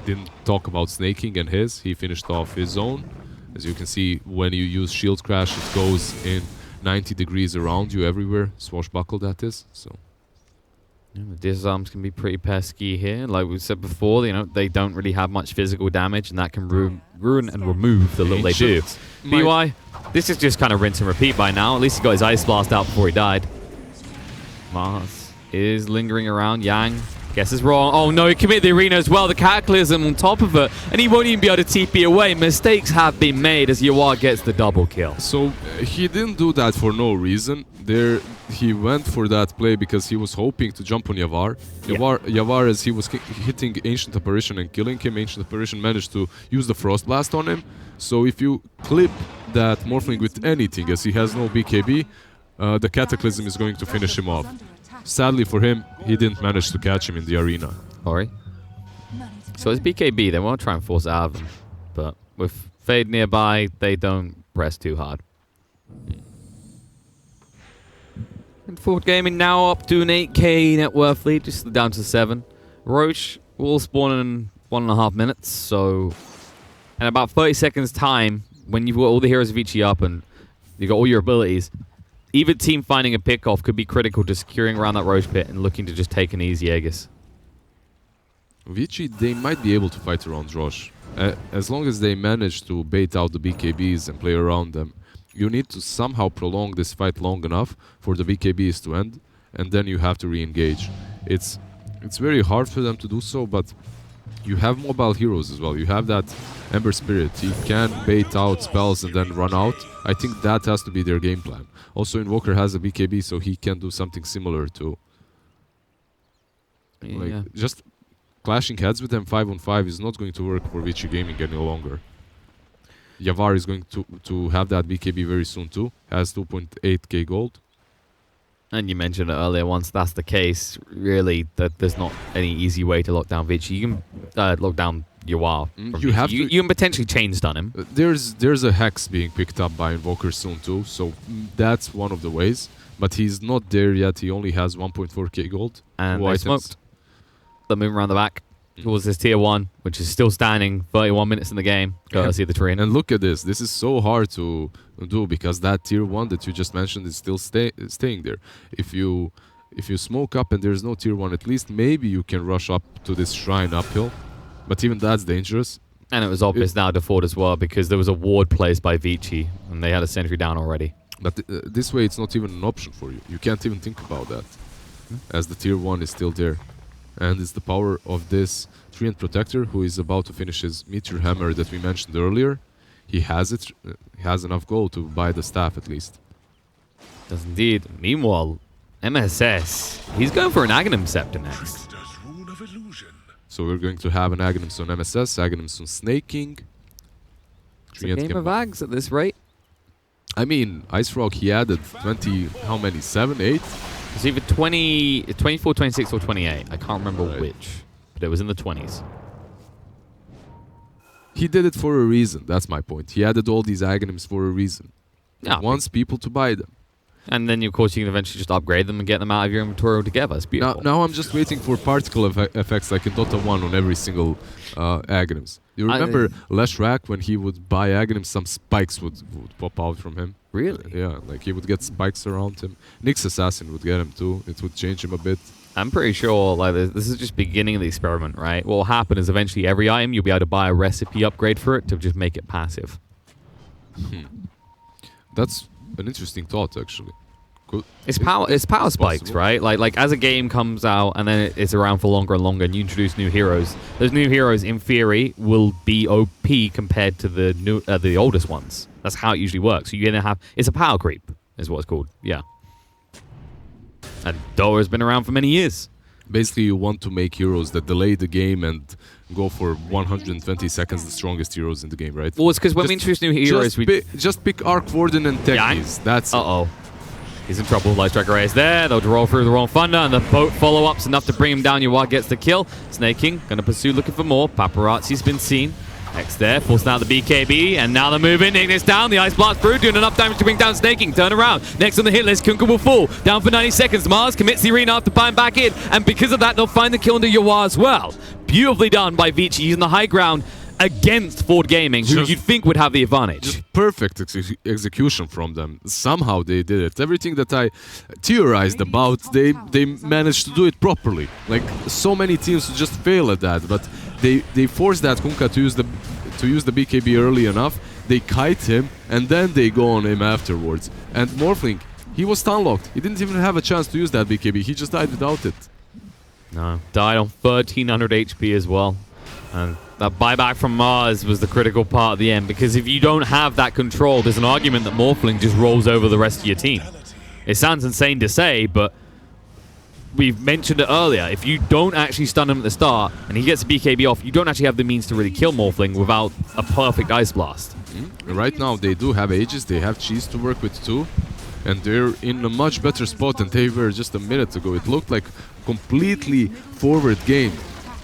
didn't talk about Snaking and his. He finished off his own. As you can see, when you use Shield Crash, it goes in 90 degrees around you everywhere. Swashbuckle, that is. So. Yeah, the disarms can be pretty pesky here. Like we said before, you know, they don't really have much physical damage, and that can ruin and remove the little they do. BY, this is just kind of rinse and repeat by now. At least he got his Ice Blast out before he died. Mars is lingering around. Yang guesses wrong. Oh no, he committed the arena as well. The Cataclysm on top of it, and he won't even be able to TP away. Mistakes have been made as Yawar gets the double kill. So he didn't do that for no reason. He went for that play because he was hoping to jump on Yawar. Yawar, as he was hitting Ancient Apparition and killing him, Ancient Apparition managed to use the Frost Blast on him. So if you clip that Morphling with anything, as he has no BKB, the Cataclysm is going to finish him off. Sadly for him, he didn't manage to catch him in the arena. Sorry. So it's BKB, they won't try and force it out of him. But with Fade nearby, they don't press too hard. And Forward Gaming now up to an 8k net worth lead, just down to 7. Roche will spawn in 1.5 minutes, so in about 30 seconds time, when you've got all the heroes of Vici up and you've got all your abilities, either team finding a pick-off could be critical to securing around that Roche pit and looking to just take an easy Aegis. Vici, they might be able to fight around Roche. As long as they manage to bait out the BKBs and play around them. You need to somehow prolong this fight long enough for the BKBs to end, and then you have to re-engage. It's very hard for them to do so, but you have mobile heroes as well. You have that Ember Spirit. He can bait out spells and then run out. I think that has to be their game plan. Also, Invoker has a BKB, so he can do something similar to... Like, just clashing heads with them 5-on-5 is not going to work for Vici Gaming any longer. Yawar is going to have that BKB very soon too. Has 2.8k gold. And you mentioned it earlier, once that's the case, really, that there's not any easy way to lock down Vici. You can lock down Yawar. You can potentially chain stun him. There's a Hex being picked up by Invoker soon too, so that's one of the ways. But he's not there yet. He only has 1.4k gold. And they smoked the move around the back towards this tier 1, which is still standing 31 minutes in the game. Courtesy of the train. And look at this. This is so hard to do because that tier 1 that you just mentioned is still staying there. If you smoke up and there's no tier 1, at least maybe you can rush up to this shrine uphill. But even that's dangerous. And it was obvious now default as well because there was a ward placed by Vici and they had a sentry down already. But this way it's not even an option for you. You can't even think about that as the tier 1 is still there. And it's the power of this Treant Protector who is about to finish his Meteor Hammer that we mentioned earlier. He has it. He has enough gold to buy the staff at least. Does indeed. Meanwhile, MSS, he's going for an Aghanim Scepter next. So we're going to have an Aghanims on MSS, Aghanims on Snaking. It's a game of Ags at this rate. I mean, Ice Frog, he added 20, how many, 7, 8? It's either 24, 26 or 28. I can't remember which, but it was in the 20s. He did it for a reason, that's my point. He added all these Aghanims for a reason. Yeah, He wants people to buy them. And then, of course, you can eventually just upgrade them and get them out of your inventory altogether. It's beautiful. Now I'm just waiting for particle effects like in Dota 1 on every single Aghanims. You remember Leshrak when he would buy Aghanims, some spikes would pop out from him? Really? Yeah, like he would get spikes around him. Nyx Assassin would get him too. It would change him a bit. I'm pretty sure like this is just beginning of the experiment, right? What will happen is eventually every item you'll be able to buy a recipe upgrade for it to just make it passive. That's an interesting thought, actually. It's power spikes, right? Like as a game comes out and then it's around for longer and longer, and you introduce new heroes. Those new heroes, in theory, will be OP compared to the oldest ones. That's how it usually works. So you're gonna have it's a power creep, is what it's called. Yeah. And Dota has been around for many years. Basically, you want to make heroes that delay the game and go for 120 seconds, the strongest heroes in the game, right? Well, it's because when we introduce new heroes, just pick Arc Warden and Techies. That's it. Uh-oh. He's in trouble. Light Striker is there. They'll roll through the wrong Thunder, and the boat follow-up's enough to bring him down. Yuwa gets the kill. Snake King going to pursue, looking for more. Paparazzi's been seen. X there, forcing out the BKB, and now they're moving. Ignis down, the Ice Blast through, doing enough damage to bring down Snake King. Turn around. Next on the hit list, Kunkka will fall. Down for 90 seconds. Mars commits the arena after buying back in, and because of that, they'll find the kill into Yuwa as well. Beautifully done by Vici, using the high ground against Ford Gaming, who you'd think would have the advantage. Just perfect execution from them. Somehow they did it. Everything that I theorized about, they managed to do it properly. Like, so many teams just fail at that, but they forced that Kunkka to use the BKB early enough. They kite him, and then they go on him afterwards. And Morphling, he was stun locked. He didn't even have a chance to use that BKB. He just died without it. No, died on 1300 HP as well. And that buyback from Mars was the critical part at the end, because if you don't have that control, there's an argument that Morphling just rolls over the rest of your team. It sounds insane to say, but we've mentioned it earlier. If you don't actually stun him at the start and he gets a BKB off, you don't actually have the means to really kill Morphling without a perfect Ice Blast. Right now, they do have Aegis, they have Cheese to work with too, and they're in a much better spot than they were just a minute ago. It looked like completely forward game.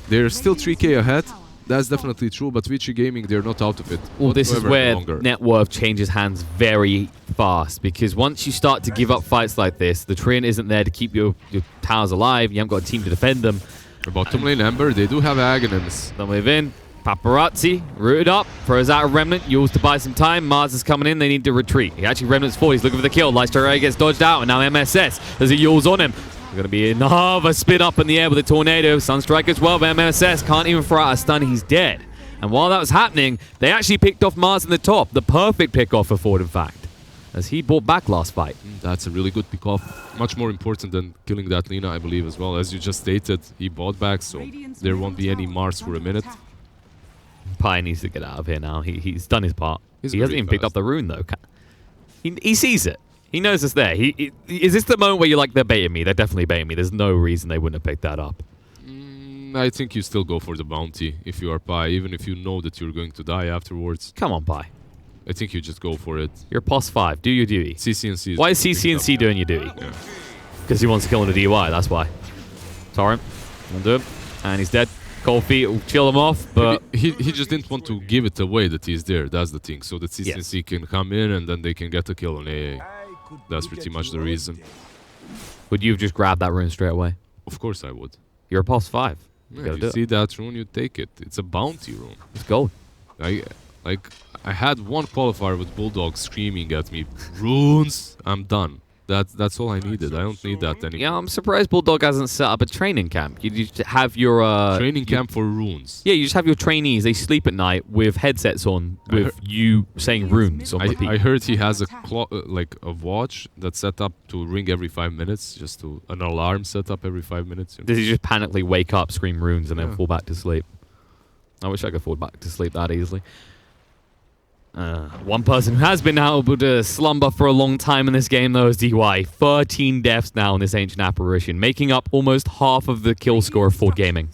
They're still 3k ahead. That's definitely true, but Vici Gaming, they're not out of it. Well, this is where net worth changes hands very fast, because once you start to give up fights like this, the Treant isn't there to keep your towers alive. You haven't got a team to defend them. Bottom lane Ember, they do have Aghanims. They'll move in. Paparazzi, rooted up, throws out a Remnant, Yules to buy some time. Mars is coming in, they need to retreat. He actually Remnant's forward, he's looking for the kill. Lightstrike gets dodged out, and now MSS, there's a Yules on him. Going to be another spin up in the air with a tornado. Sunstrike as well, but MSS can't even throw out a stun, he's dead. And while that was happening, they actually picked off Mars in the top. The perfect pick off for Ford, in fact, as he bought back last fight. That's a really good pick off. Much more important than killing that Lina, I believe, as well. As you just stated, he bought back, so there won't be any Mars for a minute. Pi needs to get out of here now. He's done his part. He's he hasn't even picked up the rune, though. He sees it. He knows it's there. Is this the moment where you're like, they're baiting me? They're definitely baiting me. There's no reason they wouldn't have picked that up. I think you still go for the bounty if you are Pi, even if you know that you're going to die afterwards. Come on, Pi. I think you just go for it. You're plus 5. Do your duty. CCNC. Why is CCNC doing your duty? Yeah. Because he wants to kill in a DY, that's why. Torrent, will do it. And he's dead. Cold feet will chill him off, but he just didn't want to give it away that he's there. That's the thing. So that CCNC can come in and then they can get a kill on AA. That's pretty much the reason. Would you have just grabbed that rune straight away? Of course I would. You're a plus 5. Yeah, if you see that rune, you take it. It's a bounty rune. It's gold. I had one qualifier with Bulldog screaming at me, "Runes, I'm done." That's all I needed. I don't need that anymore. Yeah, I'm surprised Bulldog hasn't set up a training camp. You just have your training camp for runes. Yeah, you just have your trainees. They sleep at night with headsets on, with you saying runes on repeat. I heard he has a like a watch that's set up to ring every 5 minutes, just to an alarm set up every 5 minutes. You know? Does he just panically wake up, scream runes, and then fall back to sleep? I wish I could fall back to sleep that easily. One person who has been able to slumber for a long time in this game, though, is DY. 13 deaths now in this Ancient Apparition, making up almost half of the kill score of Ford Gaming.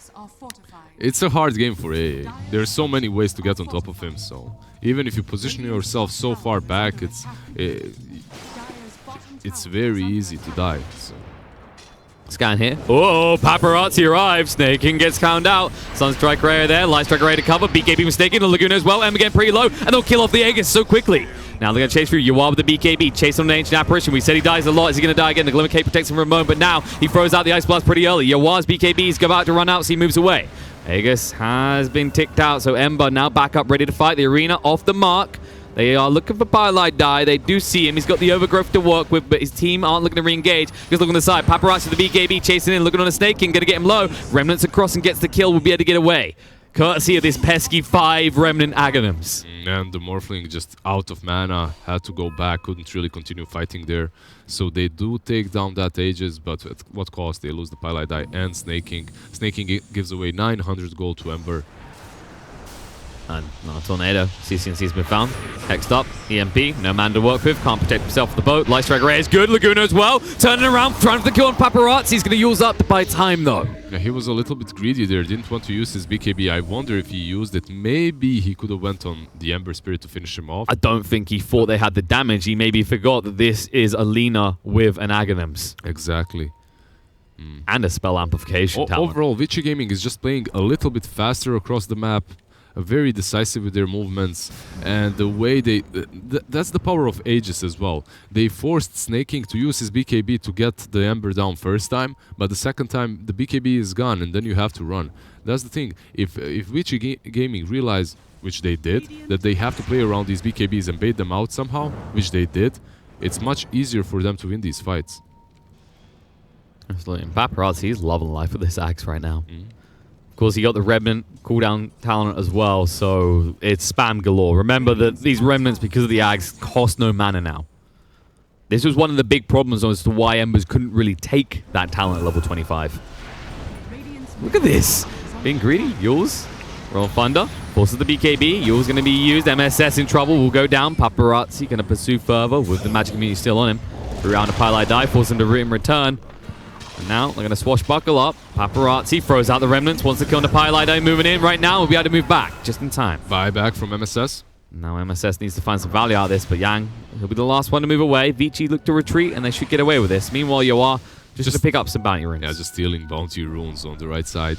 It's a hard game for AA. There's so many ways to get on top of him, so even if you position yourself so far back, it's very easy to die. So. Scan here. Oh, Paparazzi arrives. Snake King gets found out. Sunstrike Ray there. Lightstrike Ray to cover. BKB mistaken. The Laguna as well. Emma getting pretty low. And they'll kill off the Aegis so quickly. Now they're going to chase through. Yuwa with the BKB. Chase on the Ancient Apparition. We said he dies a lot. Is he going to die again? The Glimmer Cape protects him for a moment. But now he throws out the Ice Blast pretty early. Yuwa's BKBs go about to run out, so he moves away. Aegis has been ticked out. So Ember now back up, ready to fight. The arena off the mark. They are looking for Pyrelite Die. They do see him. He's got the overgrowth to work with, but his team aren't looking to re-engage. Just look on the side. Paparazzi with the BKB chasing in, looking on a Snake King, going to get him low. Remnants across and gets the kill. Will be able to get away. Courtesy of this pesky 5 Remnant Aghanims. And the Morphling just out of mana, had to go back, couldn't really continue fighting there. So they do take down that Aegis, but at what cost? They lose the Pyrelite Die and Snake King. Snake King gives away 900 gold to Ember. And no tornado. CCNC's been found. Hexed up. EMP. No man to work with. Can't protect himself from the boat. Light Strike Ray is good. Laguna as well. Turning around. Trying for the kill on Paparazzi. He's going to use up by time though. Yeah, he was a little bit greedy there. Didn't want to use his BKB. I wonder if he used it. Maybe he could have went on the Ember Spirit to finish him off. I don't think he thought they had the damage. He maybe forgot that this is Alina with an Aghanims. Exactly. And a spell amplification talent. Overall, Vici Gaming is just playing a little bit faster across the map, very decisive with their movements, and the way they... that's the power of Aegis as well. They forced Snake King to use his BKB to get the Ember down first time, but the second time the BKB is gone and then you have to run. That's the thing. If Vici Gaming realize, which they did, that they have to play around these BKBs and bait them out somehow, which they did, it's much easier for them to win these fights. Absolutely. And Paparazzi, he's loving life with this axe right now. Of course, he got the Remnant cooldown talent as well, so it's spam galore. Remember that these Remnants, because of the axe, cost no mana now. This was one of the big problems as to why Embers couldn't really take that talent at level 25. Look at this. Being greedy. Yules. Roll Thunder. Forces the BKB. Yule's going to be used. MSS in trouble. Will go down. Paparazzi going to pursue further with the magic immunity still on him. Through round of Pylai die. Force him to root in return. And now they're going to swashbuckle up. Paparazzi throws out the Remnants. Wants to kill the Pylai moving in right now. We'll be able to move back just in time. Buyback from MSS. Now MSS needs to find some value out of this, but Yang, he'll be the last one to move away. Vici look to retreat, and they should get away with this. Meanwhile, you are just to pick up some bounty runes. Yeah, just stealing bounty runes on the right side.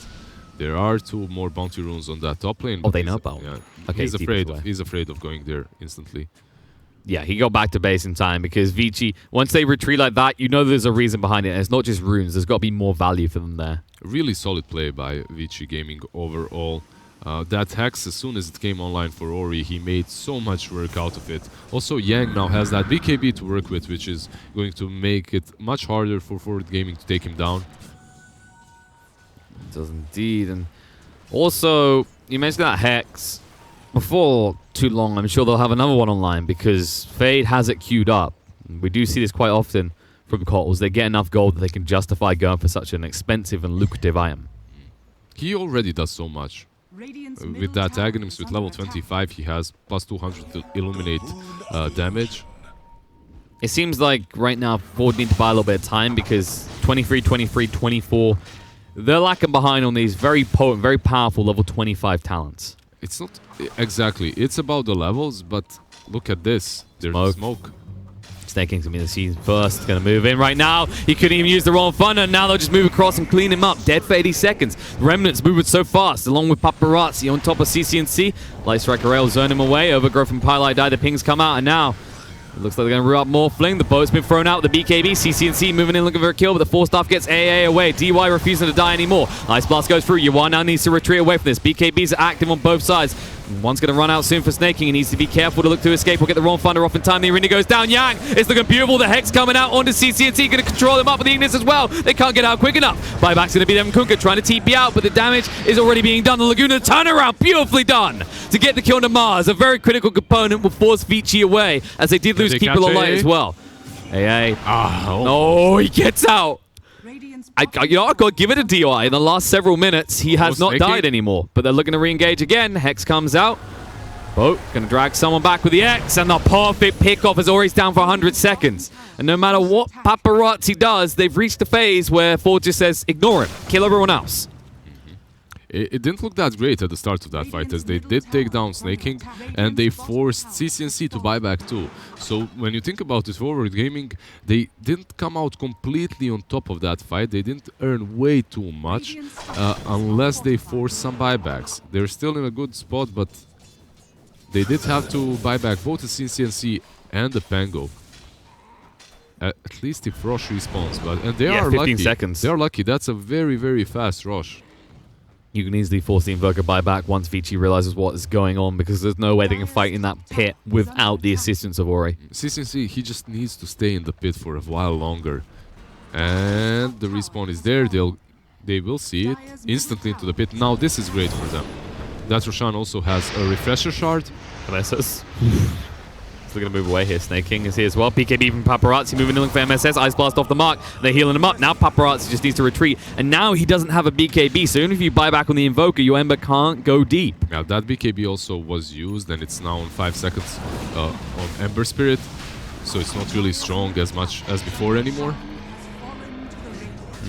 There are 2 more bounty runes on that top lane. Oh, they know about. Yeah, Okay, he's afraid of going there instantly. Yeah, he got back to base in time because Vici, once they retreat like that, you know there's a reason behind it. And it's not just runes. There's got to be more value for them there. Really solid play by Vici Gaming overall. That Hex, as soon as it came online for Ori, he made so much work out of it. Also, Yang now has that BKB to work with, which is going to make it much harder for Forward Gaming to take him down. It does indeed. And also, you mentioned that Hex. Before too long, I'm sure they'll have another one online because Fade has it queued up. We do see this quite often from Cottles. They get enough gold that they can justify going for such an expensive and lucrative item. He already does so much. With that Aghanims with level 25, he has plus 200 to illuminate damage. It seems like right now Ford need to buy a little bit of time because 23, 23, 24, they're lacking behind on these very potent, very powerful level 25 talents. It's not exactly. It's about the levels, but look at this. There's smoke. Snake King's going to be the season first. Going to move in right now. He couldn't even use the Roll Thunder. Now they'll just move across and clean him up. Dead for 80 seconds. Remnants moving so fast, along with Paparazzi on top of CCNC. Light Strike Array will zone him away. Overgrowth from Pylai die. The pings come out, and now it looks like they're going to root up more fling. The boat's been thrown out with the BKB. CCNC moving in looking for a kill, but the 4-staff gets AA away. DY refusing to die anymore. Ice Blast goes through. Yuan now needs to retreat away from this. BKBs are active on both sides. One's going to run out soon for Snake King. He needs to be careful to look to escape. We'll get the Roll Thunder off in time. The arena goes down. Yang is looking beautiful. The Hex coming out onto CCNC. Going to control them up with the Ignis as well. They can't get out quick enough. Buyback's going to be Devin Kunka trying to TP out, but the damage is already being done. The Laguna turnaround, beautifully done to get the kill to Mars. A very critical component will force Vici away as they did lose Keeper Light as well. AA. Oh, he gets out. I got to give it a DI. In the last several minutes, he has not died anymore. But they're looking to re-engage again. Hex comes out. Boat going to drag someone back with the X. And the perfect pickoff as Ori's down for 100 seconds. And no matter what Paparazzi does, they've reached a phase where Ford just says, ignore him. Kill everyone else. It didn't look that great at the start of that fight, as they did take down Snake King, and they forced CCNC to buy back too. So when you think about it, Forward Gaming, they didn't come out completely on top of that fight. They didn't earn way too much unless they forced some buybacks. They're still in a good spot, but they did have to buy back both the CCNC and the Pango. At least if Rosh respawns, and they are 15 lucky. seconds. They are lucky. That's a very, very fast Rosh. You can easily force the Invoker buyback once Vici realizes what is going on, because there's no way they can fight in that pit without the assistance of Ori. CCNC, he just needs to stay in the pit for a while longer. And the respawn is there. They will see it instantly into the pit. Now this is great for them. That Roshan also has a refresher shard. Still going to move away here. Snake King is here as well. BKB from Paparazzi moving in for MSS. Ice Blast off the mark. They're healing him up. Now Paparazzi just needs to retreat. And now he doesn't have a BKB. So even if you buy back on the Invoker, your Ember can't go deep. Now that BKB also was used, and it's now on 5 seconds on Ember Spirit. So it's not really strong as much as before anymore.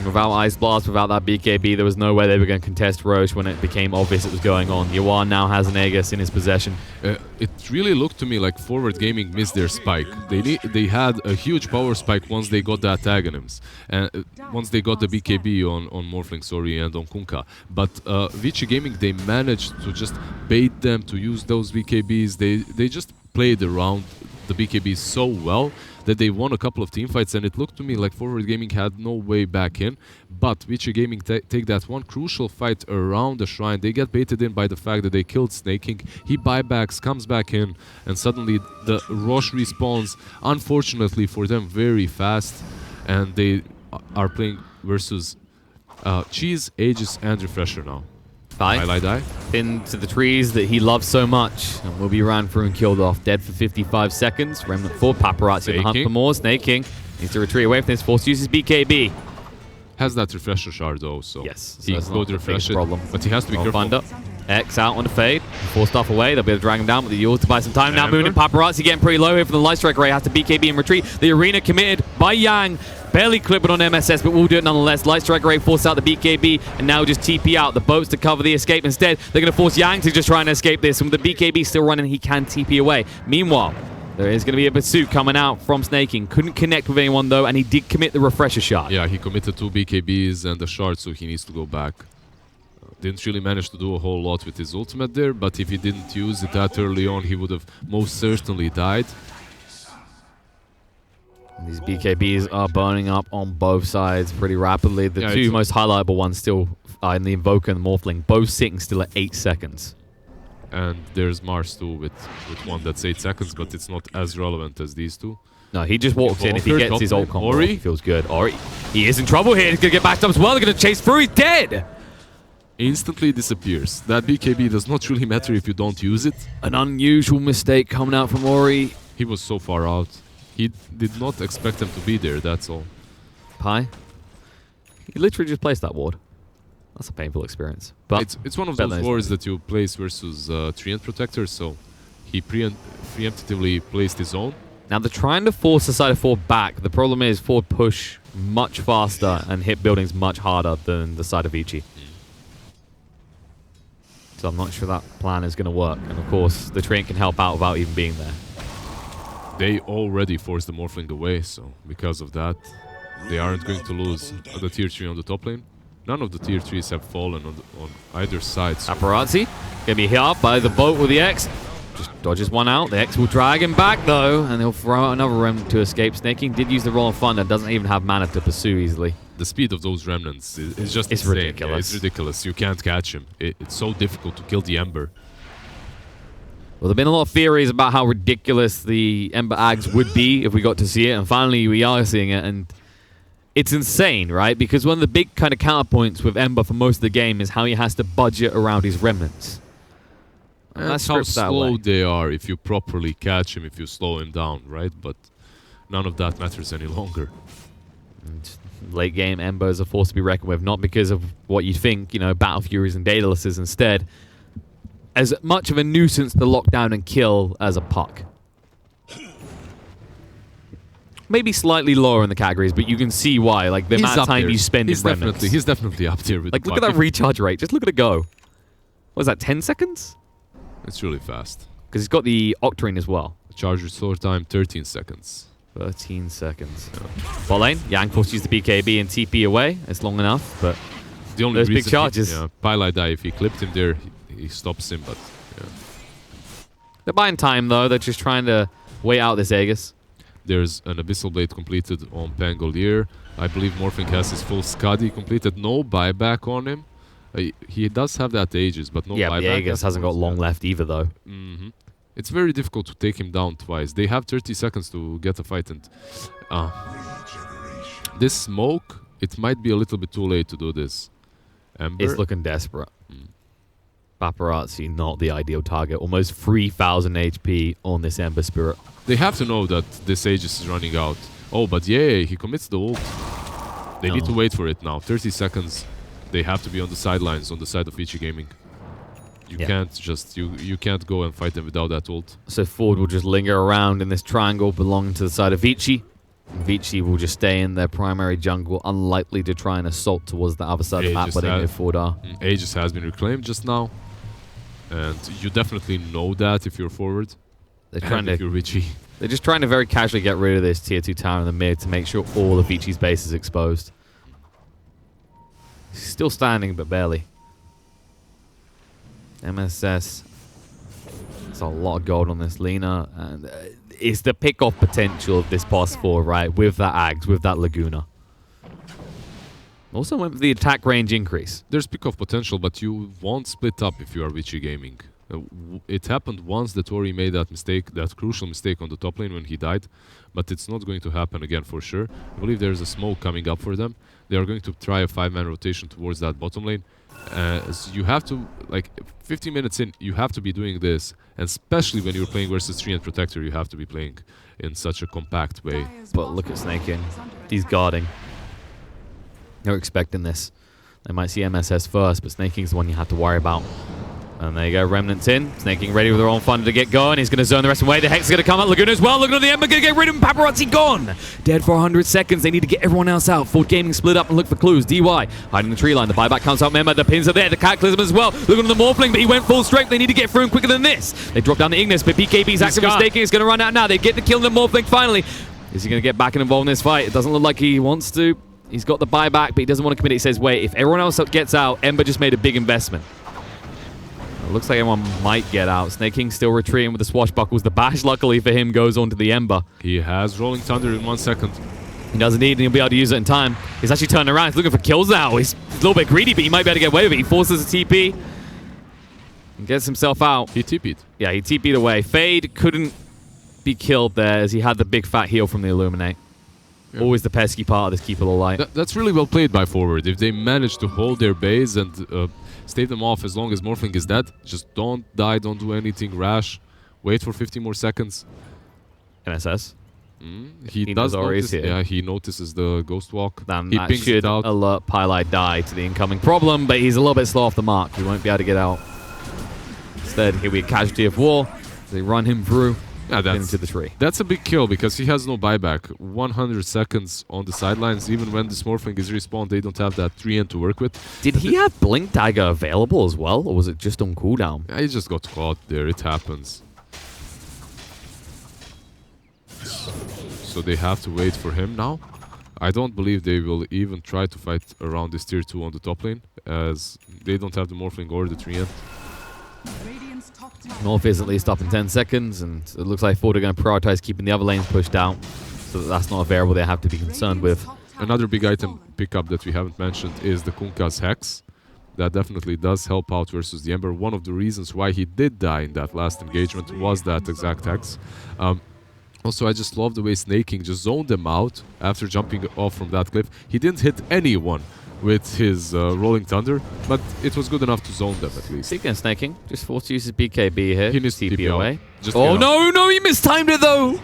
Without Ice Blast, without that BKB, there was no way they were going to contest Roche when it became obvious it was going on. Yuan now has an Aegis in his possession. It really looked to me like Forward Gaming missed their spike. They had a huge power spike once they got the antagonists, and once they got the BKB on Morphling, sorry, and on Kunkka. But Vici Gaming, they managed to just bait them to use those BKBs. They just played around the BKBs so well that they won a couple of team fights, and it looked to me like Forward Gaming had no way back in. But Vici Gaming take that one crucial fight around the shrine. They get baited in by the fact that they killed Snake King. He buybacks, comes back in, and suddenly the Roche respawns, unfortunately for them, very fast. And they are playing versus Cheese, Aegis, and Refresher now. Die. Into the trees that he loves so much, and will be ran through and killed off. Dead for 55 seconds. Remnant 4, Paparazzi on the hunt for more. Snake King needs to retreat away from this. Forced to use his BKB. Has that Refresher shard though, so yes, he could refresh it, but he has to be careful. Thunder. X out on the fade. Force stuff away. They'll be able to drag him down with the Yule to buy some time. Now moving in. Paparazzi getting pretty low here for the Light Strike Ray. Has to BKB and retreat. The arena committed by Yang. Barely clipping on MSS, but we'll do it nonetheless. Light Strike Ray force out the BKB, and now just TP out. The boats to cover the escape. Instead, they're going to force Yang to just try and escape this. And with the BKB still running, he can TP away. Meanwhile, there is going to be a pursuit coming out from Snake King. Couldn't connect with anyone, though, and he did commit the Refresher shot. Yeah, he committed 2 BKBs and the shard, so he needs to go back. Didn't really manage to do a whole lot with his ultimate there, but if he didn't use it that early on, he would have most certainly died. These BKBs are burning up on both sides pretty rapidly. The two most highlightable ones still are in the Invoker and the Morphling, both sitting still at 8 seconds. And there's Mars too with one that's 8 seconds, but it's not as relevant as these two. No, he just walks in. If he gets his ult combo, he feels good. Ori, he is in trouble here. He's going to get backed up as well. They're going to chase through. He's dead. Instantly disappears. That BKB does not really matter if you don't use it. An unusual mistake coming out from Ori. He was so far out. He did not expect him to be there, that's all. Pi? He literally just placed that ward. That's a painful experience. But it's one of those wards that you place versus Treant Protector, so he preemptively placed his own. Now they're trying to force the side of forward back. The problem is forward push much faster and hit buildings much harder than the side of Vici. So I'm not sure that plan is going to work. And of course, the Treant can help out without even being there. They already forced the Morphling away, so because of that, they aren't going to lose the tier 3 on the top lane. None of the tier 3s have fallen on either side. So. Paparazzi gonna be hit up by the boat with the X. Just dodges one out. The X will drag him back though, and he'll throw out another remnant to escape. Snake King did use the Roll of Thunder, doesn't even have mana to pursue easily. The speed of those remnants is just it's insane. ridiculous. Yeah, it's ridiculous. You can't catch him. It's so difficult to kill the Ember. Well, there have been a lot of theories about how ridiculous the Ember Ags would be if we got to see it, and finally we are seeing it, and it's insane, right? Because one of the big kind of counterpoints with Ember for most of the game is how he has to budget around his remnants. And that's how slow they are if you properly catch him, if you slow him down, right? But none of that matters any longer. And late game Ember is a force to be reckoned with, not because of what you think, you know, Battle Furies and Daedalus instead. As much of a nuisance to lock down and kill as a puck. Maybe slightly lower in the categories, but you can see why. Like the amount of time you spend in remnants. He's definitely up there with like, look at that recharge rate. Just look at it go. What is that, 10 seconds? It's really fast. Because he's got the Octarine as well. Charge restore time, 13 seconds. 13 seconds. Yeah. Bot lane, Yang forced to use the BKB and TP away. It's long enough, but the only those big charges. Pylai die, if he clipped him there, he stops him, but yeah. They're buying time though. They're just trying to wait out this Aegis. There's an Abyssal Blade completed on Pangolier. I believe Morphling has his full Skadi completed. No buyback on him. He does have that Aegis, but no buyback. Yeah, but the Aegis hasn't got long left either though. It's very difficult to take him down twice. They have 30 seconds to get a fight, and this smoke, it might be a little bit too late to do this. Ember? It's looking desperate. Paparazzi, not the ideal target. Almost 3,000 HP on this Ember Spirit. They have to know that this Aegis is running out. Oh, but yeah, he commits the ult. They need to wait for it now. 30 seconds. They have to be on the sidelines, on the side of Vici Gaming. You can't just you can't go and fight them without that ult. So Ford will just linger around in this triangle belonging to the side of Vici. Vici will just stay in their primary jungle, unlikely to try and assault towards the other side of the map where they know Ford are. Aegis has been reclaimed just now. And you definitely know that if you're forward. They're trying to, if you're Vici. They're just trying to very casually get rid of this tier 2 tower in the mid to make sure all of Vici's base is exposed. He's still standing, but barely. MSS. There's a lot of gold on this Lina, and it's the pick-off potential of this boss 4, right? With that Ags, with that Laguna. Also went for the attack range increase. There's pick-off potential, but you won't split up if you are Vici Gaming. It happened once that Ori made that mistake, that crucial mistake on the top lane when he died, but it's not going to happen again for sure. I believe there's a smoke coming up for them. They are going to try a 5-man rotation towards that bottom lane. So you have to, like, 15 minutes in, you have to be doing this, and especially when you're playing versus Treant Protector, you have to be playing in such a compact way. But look at Snaking. He's guarding. They're expecting this. They might see MSS first, but Snaking's the one you have to worry about. And there you go, Remnants in. Snaking ready with their own thunder to get going. He's going to zone the rest away. The Hex is going to come out. Laguna as well. Looking at the Ember, going to get rid of him. Paparazzi gone. Dead for 100 seconds. They need to get everyone else out. Ford Gaming split up and look for clues. DY hiding the tree line. The buyback comes out. Remember, the pins are there. The Cataclysm as well. Looking at the Morphling, but he went full strength. They need to get through him quicker than this. They drop down the Ignis, but BKB's active mistaking. It's going to run out now. They get the kill on the Morphling finally. Is he going to get back and involved in this fight? It doesn't look like he wants to. He's got the buyback, but he doesn't want to commit it. He says, wait, if everyone else gets out, Ember just made a big investment. It looks like everyone might get out. Snaking still retreating with the swashbuckles. The bash, luckily for him, goes onto the Ember. He has Rolling Thunder in 1 second. He doesn't need it, and he'll be able to use it in time. He's actually turning around. He's looking for kills now. He's a little bit greedy, but he might be able to get away with it. He forces a TP and gets himself out. He TP'd. Yeah, he TP'd away. Fade couldn't be killed there as he had the big fat heal from the Illuminate. Yeah. Always the pesky part of this Keep It Alive. That's really well played by Forward. If they manage to hold their base and stave them off as long as Morphling is dead, just don't die, don't do anything rash. Wait for 50 more seconds. MSS. He does notice, yeah, he notices the Ghost Walk. Then he that pings should it out. alert Pylite Die to the incoming problem, but he's a little bit slow off the mark. He won't be able to get out. Instead, he'll be a casualty of war. They run him through into the tree. That's a big kill because he has no buyback. 100 seconds on the sidelines. Even when this Morphling is respawned, they don't have that 3N to work with. Did he have Blink Dagger available as well, or was it just on cooldown? Yeah, he just got caught there. It happens. So they have to wait for him now. I don't believe they will even try to fight around this tier 2 on the top lane, as they don't have the Morphling or the 3N. North is at least up in 10 seconds, and it looks like Ford are going to prioritize keeping the other lanes pushed out, so that's not a variable they have to be concerned with. Another big item pickup that we haven't mentioned is the Kunkka's Hex. That definitely does help out versus the Ember. One of the reasons why he did die in that last engagement was that exact Hex. Also, I just love the way Snaking just zoned them out after jumping off from that cliff. He didn't hit anyone with his Rolling Thunder, but it was good enough to zone them at least. Speaking of Snaking, just forced to use his BKB here. He needs to TP away. Oh no, he mistimed it though!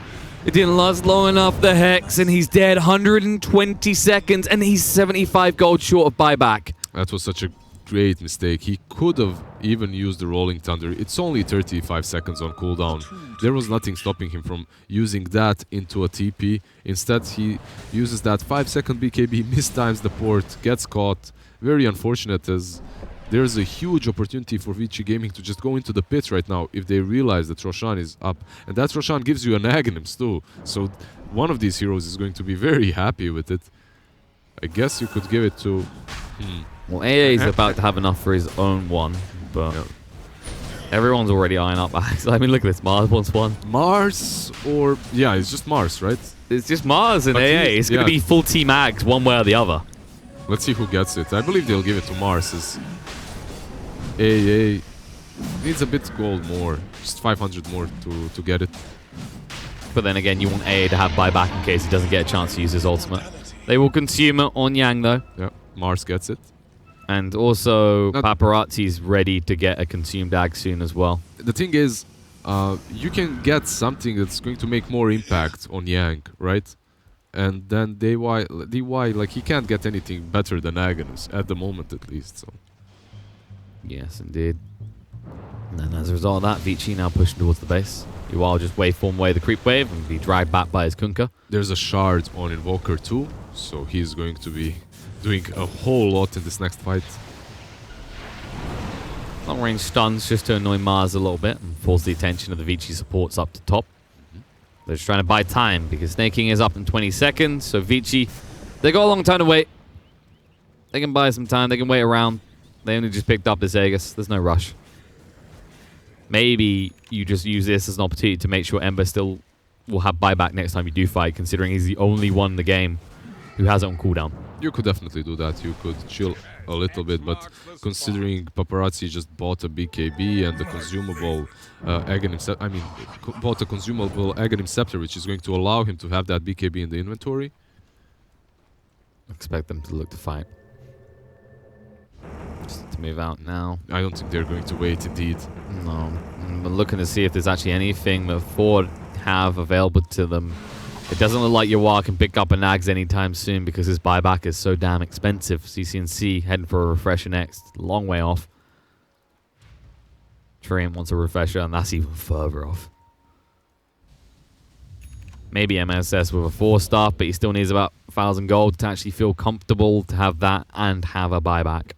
It didn't last long enough, the Hex, and he's dead. 120 seconds, and he's 75 gold short of buyback. That was such a great mistake. He could have even used the Rolling Thunder. It's only 35 seconds on cooldown. There was nothing stopping him from using that into a TP. Instead, he uses that 5-second BKB, mistimes the port, gets caught. Very unfortunate, as there's a huge opportunity for Vici Gaming to just go into the pits right now if they realize that Roshan is up. And that Roshan gives you an Aghanims too. So one of these heroes is going to be very happy with it. I guess you could give it to... Well, AA is about to have enough for his own one, but everyone's already eyeing up Axe. I mean, look at this. Mars wants one. Mars or... Yeah, it's just Mars, right? It's just Mars and AA. It's going to be full team Axe, one way or the other. Let's see who gets it. I believe they'll give it to Mars, as AA needs a bit gold more. Just 500 more to get it. But then again, you want AA to have buyback in case he doesn't get a chance to use his ultimate. They will consume it on Yang, though. Yeah, Mars gets it. And also, Not- Paparazzi's ready to get a consumed ag soon as well. The thing is, you can get something that's going to make more impact on Yang, right? And then DY, like, he can't get anything better than Agnes at the moment, at least. So Yes, indeed. And then as a result of that, Vici now pushing towards the base. Yuval will just waveform away the creep wave and be dragged back by his Kunkka. there's a shard on Invoker too, so he's going to be doing a whole lot in this next fight. Long range stuns just to annoy Mars a little bit and force the attention of the Vici supports up to top. They're just trying to buy time because Snaking is up in 20 seconds, so Vici, they got a long time to wait. They can buy some time, they can wait around. They only just picked up this Aegis, there's no rush. Maybe you just use this as an opportunity to make sure Ember still will have buyback next time you do fight, considering he's the only one in the game who has it on cooldown. You could definitely do that. You could chill a little bit, but considering Paparazzi just bought a BKB and the consumable Aghanim Scepter, bought a consumable Aghanim Scepter, which is going to allow him to have that BKB in the inventory. Expect them to look to fight. Just to move out now. I don't think they're going to wait, indeed. No. I'm looking to see if there's actually anything that Ford have available to them. It doesn't look like Yawar can pick up a Nags anytime soon because his buyback is so damn expensive. CCNC heading for a refresher next. Long way off. Treant wants a refresher, and that's even further off. Maybe MSS with a 4-star, but he still needs about 1,000 gold to actually feel comfortable to have that and have a buyback.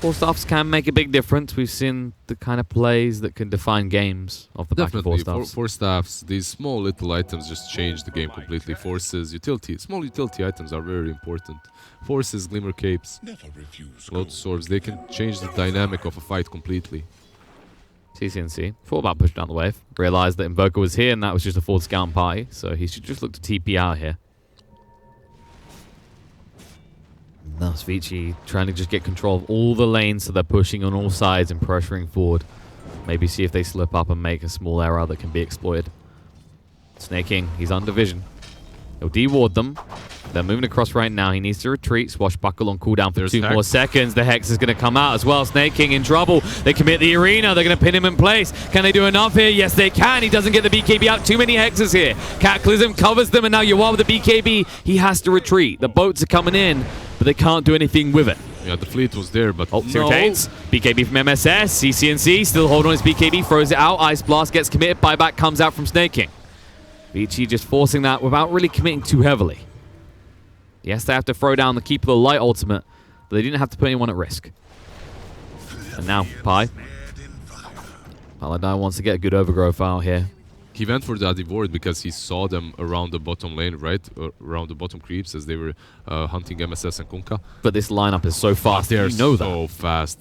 4-stars can make a big difference. We've seen the kind of plays that can define games off the back of Definitely, 4-stars. 4-staffs, these small little items just change the game completely. Forces, utility, small utility items are very important. Forces, Glimmer Capes, Never refuse. Lotus Orbs, they can change the dynamic of a fight completely. CCNC thought about pushing down the wave. Realized that Invoker was here and that was just a Ford scout party, so he should just look to TP out here. That's Vici trying to just get control of all the lanes, so they're pushing on all sides and pressuring forward. Maybe see if they slip up and make a small error that can be exploited. Snaking, he's under vision. He'll de-ward them. They're moving across right now. He needs to retreat. Swashbuckle on cooldown for 2 more seconds. The Hex is going to come out as well. Snaking in trouble. They commit the arena. They're going to pin him in place. Can they do enough here? Yes, they can. He doesnot get the BKB out. Too many Hexes here. Cataclysm covers them, and now Yawar with the BKB. He has to retreat. The boats are coming in, but they can't do anything with it. Yeah, the fleet was there, but Oh, rotates. BKB from MSS. CCNC still holding on his BKB. Throws it out. Ice Blast gets committed. Buyback comes out from Snaking. Vici just forcing that without really committing too heavily. Yes, they have to throw down the Keep of the Light ultimate, but they didn't have to put anyone at risk. And now, Pi. Paladin wants to get a good overgrowth out here. he went for the Adivord because he saw them around the bottom lane, right? Around the bottom creeps as they were hunting MSS and Kunkka. But this lineup is so fast. They're You know so that. fast.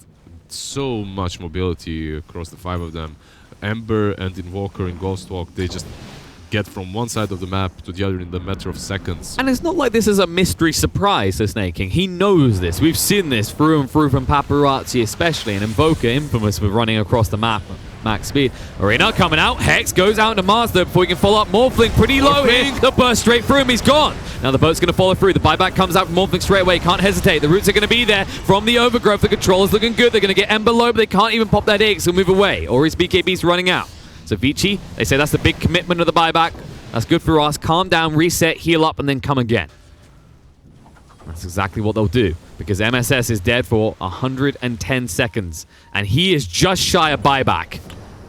So much mobility across the 5 of them. Ember and Invoker in Ghostwalk, they just get from one side of the map to the other in the matter of seconds. And it's not like this is a mystery surprise to Snake King. He knows this. We've seen this through and through from Paparazzi especially, and Invoker infamous with running across the map at max speed. Arena coming out. Hex goes out into Master before he can follow up. Morphling pretty low here. The burst straight through him. He's gone. Now the boat's going to follow through. The buyback comes out from Morphling straight away. Can't hesitate. The roots are going to be there from the overgrowth. The controller's looking good. They're going to get Ember low, but they can't even pop that egg, so move away. Or his BKB's running out. So Vici, they say that's the big commitment of the buyback. That's good for us. Calm down, reset, heal up, and then come again. That's exactly what they'll do, because MSS is dead for 110 seconds, and he is just shy of buyback,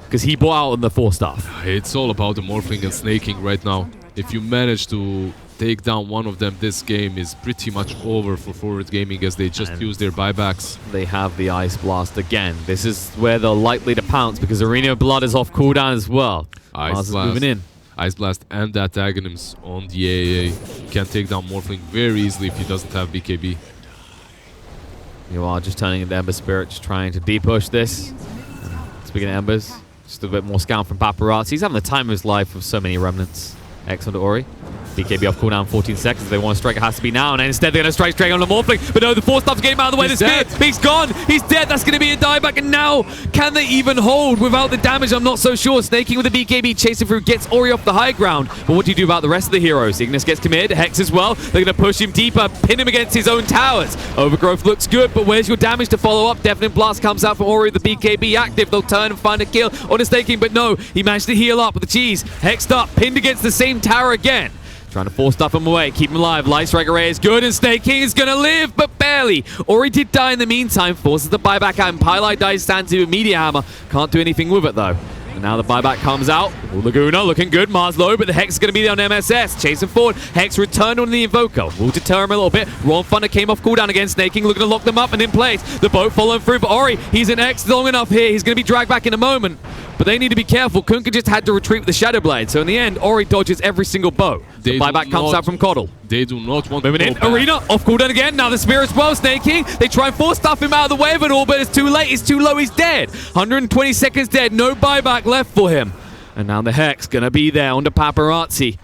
because he bought out on the 4-star. It's all about the morphling and snaking right now. If you manage to take down one of them, this game is pretty much over for Forward Gaming as they just use their buybacks. They have the Ice Blast again. This is where they're likely to pounce, because Arena of Blood is off cooldown as well. Ice Mars is Blast. moving in. Ice Blast and that Aghanim's on the AAA can take down Morphling very easily if he doesn't have BKB. You are just turning into Ember Spirit, just trying to de-push this. And speaking of Embers, just a bit more scout from Paparazzi. He's having the time of his life with so many remnants. X onto Ori. BKB off cooldown 14 seconds. If they want to strike, it has to be now. And instead, they're going to strike straight on the Morphling. But no, the force stuff's getting out of the way. He's The spear, dead. he's gone. He's dead. That's going to be a dieback. And now, can they even hold without the damage? I'm not so sure. Snaking with the BKB, chasing through, gets Ori off the high ground. But what do you do about the rest of the heroes? Ignis gets committed. Hex as well. They're going to push him deeper, pin him against his own towers. Overgrowth looks good, but where's your damage to follow up? Definite Blast comes out from Ori, the BKB active. They'll turn and find a kill on the Snaking, but no, he managed to heal up with the cheese. Hexed up, pinned against the same tower again. Trying to force stuff him away, keep him alive. Light Strike Array is good, and Snake King is gonna live, but barely. Ori did die in the meantime, forces the buyback out, and Pylite dies stands to a Meteor Hammer. Can't do anything with it though. And now the buyback comes out. Ooh, Laguna looking good. Mars low, but the Hex is going to be there on MSS. Chasing forward. Hex returned on the Invoker. Will deter him a little bit. Ron Thunder came off cooldown against Snaking, looking to lock them up and in place. The boat following through, but Ori, he's in X long enough here. He's going to be dragged back in a moment. But they need to be careful. Kunkka just had to retreat with the Shadow Blade. So in the end, Ori dodges every single boat. The buyback comes out from Coddle. They do not want to Moving go in, back. Arena, off cooldown again. Now the Spear as well, Snake King. They try and force stuff him out of the way of it all, but it's too late. It's too low. He's dead. 120 seconds dead. No buyback left for him. And now the Hex gonna be there under Paparazzi.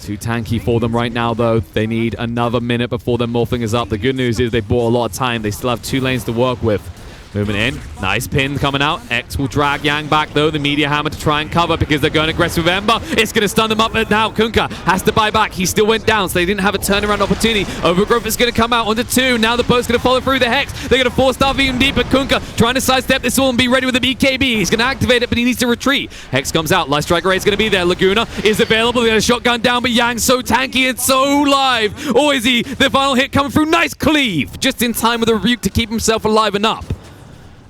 Too tanky for them right now, though. They need another minute before their morphing is up. The good news is they bought a lot of time. They still have 2 lanes to work with. Moving in. Nice pin coming out. X will drag Yang back, though. The Meteor Hammer to try and cover because they're going aggressive with Ember. It's going to stun them up now. Kunkka has to buy back. He still went down, so they didn't have a turnaround opportunity. Overgrowth is going to come out onto 2. Now the boat's going to follow through the Hex. They're going to force stuff even deeper. Kunkka trying to sidestep this all and be ready with the BKB. He's going to activate it, but he needs to retreat. Hex comes out. Light Strike Ray is going to be there. Laguna is available. They got a shotgun down, but Yang's so tanky and so live. Oh, is he? The final hit coming through. Nice cleave. Just in time with a rebuke to keep himself alive and up.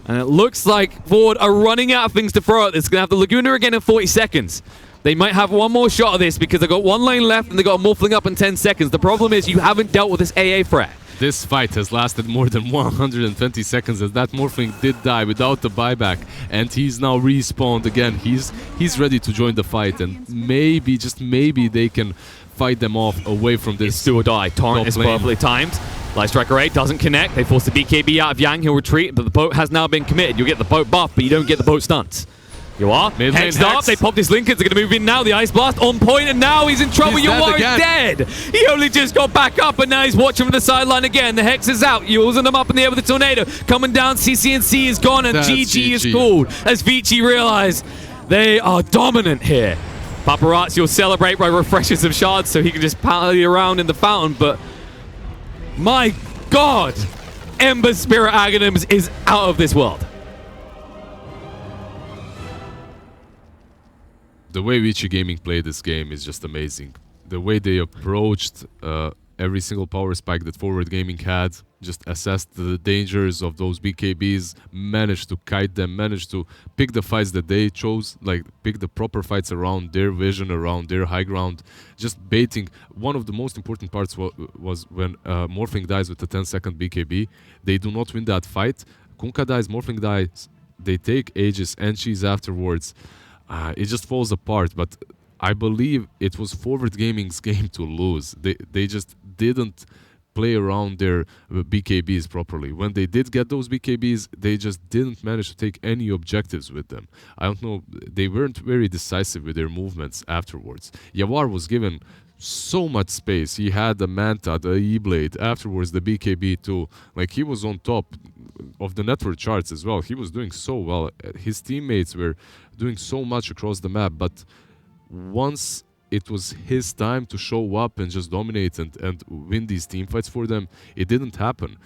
And it looks like Ford are running out of things to throw at this. Going to have the Laguna again in 40 seconds. They might have one more shot of this because they've got 1 lane left and they've got a Morphling up in 10 seconds. The problem is you haven't dealt with this AA threat. This fight has lasted more than 120 seconds as that Morphling did die without the buyback, and he's now respawned again. He's ready to join the fight, and maybe, just maybe, they can fight them off away from this. It's do or die. Torrent is perfectly timed. Light Strike Array doesn't connect. They force the BKB out of Yang. He'll retreat, but the boat has now been committed. You'll get the boat buff, but you don't get the boat stunts. You are. Hexed up. They popped his Linkers. They're going to move in now. The Ice Blast on point, and now he's in trouble. He's Yawar is dead. He only just got back up, and now he's watching from the sideline again. The Hex is out. Using them up in the air with the Tornado. Coming down. CCNC is gone, and GG is called as Vici realize they are dominant here. Paparazzi will celebrate by refreshing some shards so he can just pally around in the fountain, but my God, Ember Spirit Aghanims is out of this world. The way Vici Gaming played this game is just amazing. The way they approached every single power spike that Forward Gaming had, just assessed the dangers of those BKBs, managed to kite them, managed to pick the fights that they chose, like pick the proper fights around their vision, around their high ground, just baiting. One of the most important parts was when Morphling dies with the 10-second BKB. They do not win that fight. Kunkka dies, Morphling dies, they take Aegis and Cheese afterwards. It just falls apart, but I believe it was Forward Gaming's game to lose. They just didn't play around their BKBs properly. When they did get those BKBs, they just didn't manage to take any objectives with them. I don't know, they weren't very decisive with their movements afterwards. Yawar was given so much space. He had the Manta, the E-Blade, afterwards the BKB too. Like, he was on top of the network charts as well. He was doing so well. His teammates were doing so much across the map, but once it was his time to show up and just dominate and win these team fights for them, it didn't happen.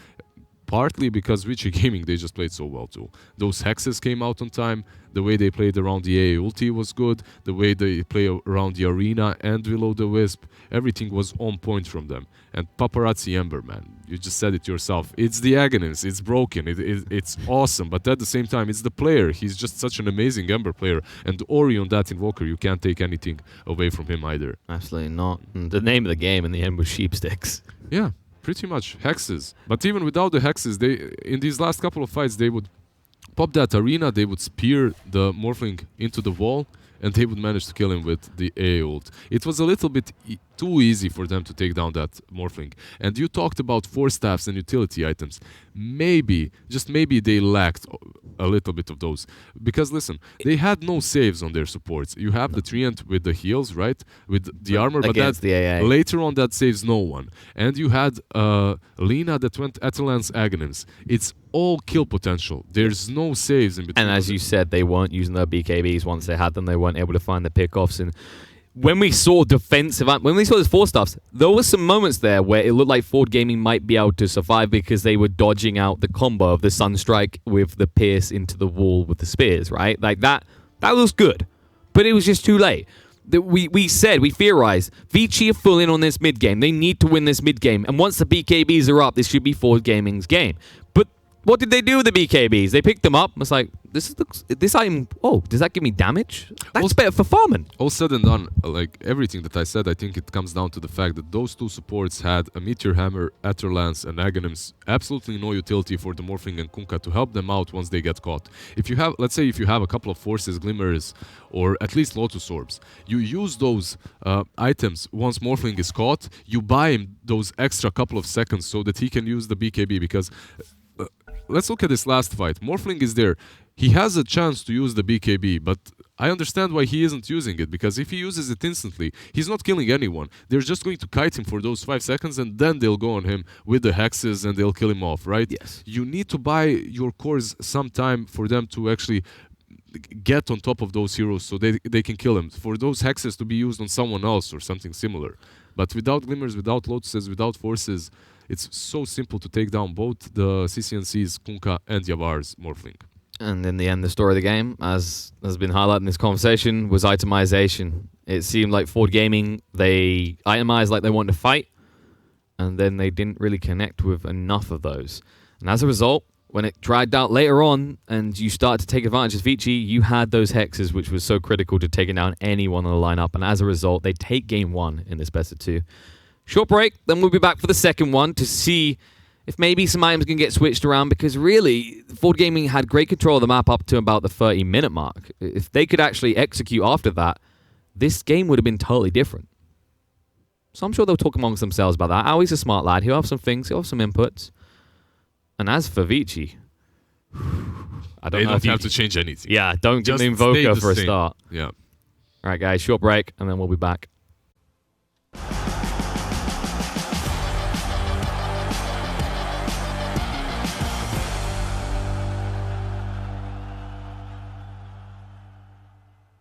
Partly because Vici Gaming, they just played so well too. Those Hexes came out on time. The way they played around the AA ulti was good. The way they play around the arena and Will-O-the-Wisp, everything was on point from them. And Paparazzi Ember, man, you just said it yourself. It's the Aghanims, it's broken, it's awesome, but at the same time, it's the player. He's just such an amazing Ember player. And Ori on that Invoker, you can't take anything away from him either. Absolutely not. The name of the game in the end was Sheepsticks. Yeah. Pretty much hexes. But even without the hexes, they in these last couple of fights, they would pop that arena, they would spear the Morphling into the wall, and they would manage to kill him with the AA ult. It was a little bit too easy for them to take down that Morphling. And you talked about force staffs and utility items. Maybe, just maybe they lacked a little bit of those. Because listen, they had no saves on their supports. You have the Treant with the heals, right? With the armor, but Against the AA. later on that saves no one. And you had Lina that went Atalant's Aghanims. It's all kill potential. There's no saves in between. And as you said, they weren't using their BKBs once they had them. They weren't able to find the pickoffs. And when we saw when we saw those four stuffs, there were some moments there where it looked like Ford Gaming might be able to survive because they were dodging out the combo of the Sunstrike with the pierce into the wall with the spears, right? Like that was good, but it was just too late. We theorized, Vici are full in on this mid game. They need to win this mid game, and once the BKBs are up, this should be Ford Gaming's game. But what did they do with the BKBs? They picked them up. It's like, this item, does that give me damage? That's better for farming. All said and done, like everything that I said, I think it comes down to the fact that those two supports had a Meteor Hammer, Atterlance, and Aghanims, absolutely no utility for the Morphling and Kunkka to help them out once they get caught. If you have, let's say if you have a couple of Forces, Glimmers, or at least Lotus Orbs, you use those items once Morphling is caught, you buy him those extra couple of seconds so that he can use the BKB, because let's look at this last fight. Morphling is there. He has a chance to use the BKB, but I understand why he isn't using it, because if he uses it instantly, he's not killing anyone. They're just going to kite him for those 5 seconds, and then they'll go on him with the hexes and they'll kill him off, right? Yes. You need to buy your cores some time for them to actually get on top of those heroes so they can kill him. For those hexes to be used on someone else or something similar. But without Glimmers, without Lotuses, without Forces, it's so simple to take down both the CCNC's, Kunkka, and Yavar's Morphling. And in the end, the story of the game, as has been highlighted in this conversation, was itemization. It seemed like Ford Gaming, they itemized like they wanted to fight, and then they didn't really connect with enough of those. And as a result, when it dragged out later on, and you started to take advantage of Vici, you had those hexes, which was so critical to taking down anyone in the lineup. And as a result, they take game 1 in this best of 2. Short break, then we'll be back for the second one to see if maybe some items can get switched around, because really, Ford Gaming had great control of the map up to about the 30-minute mark. If they could actually execute after that, this game would have been totally different. So I'm sure they'll talk amongst themselves about that. Aui's a smart lad. He'll have some things. He'll have some inputs. And as for Vici, I don't know if you have to change anything. Yeah, don't give Just the Invoker stay the for a same. start. Yeah. All right, guys, short break, and then we'll be back.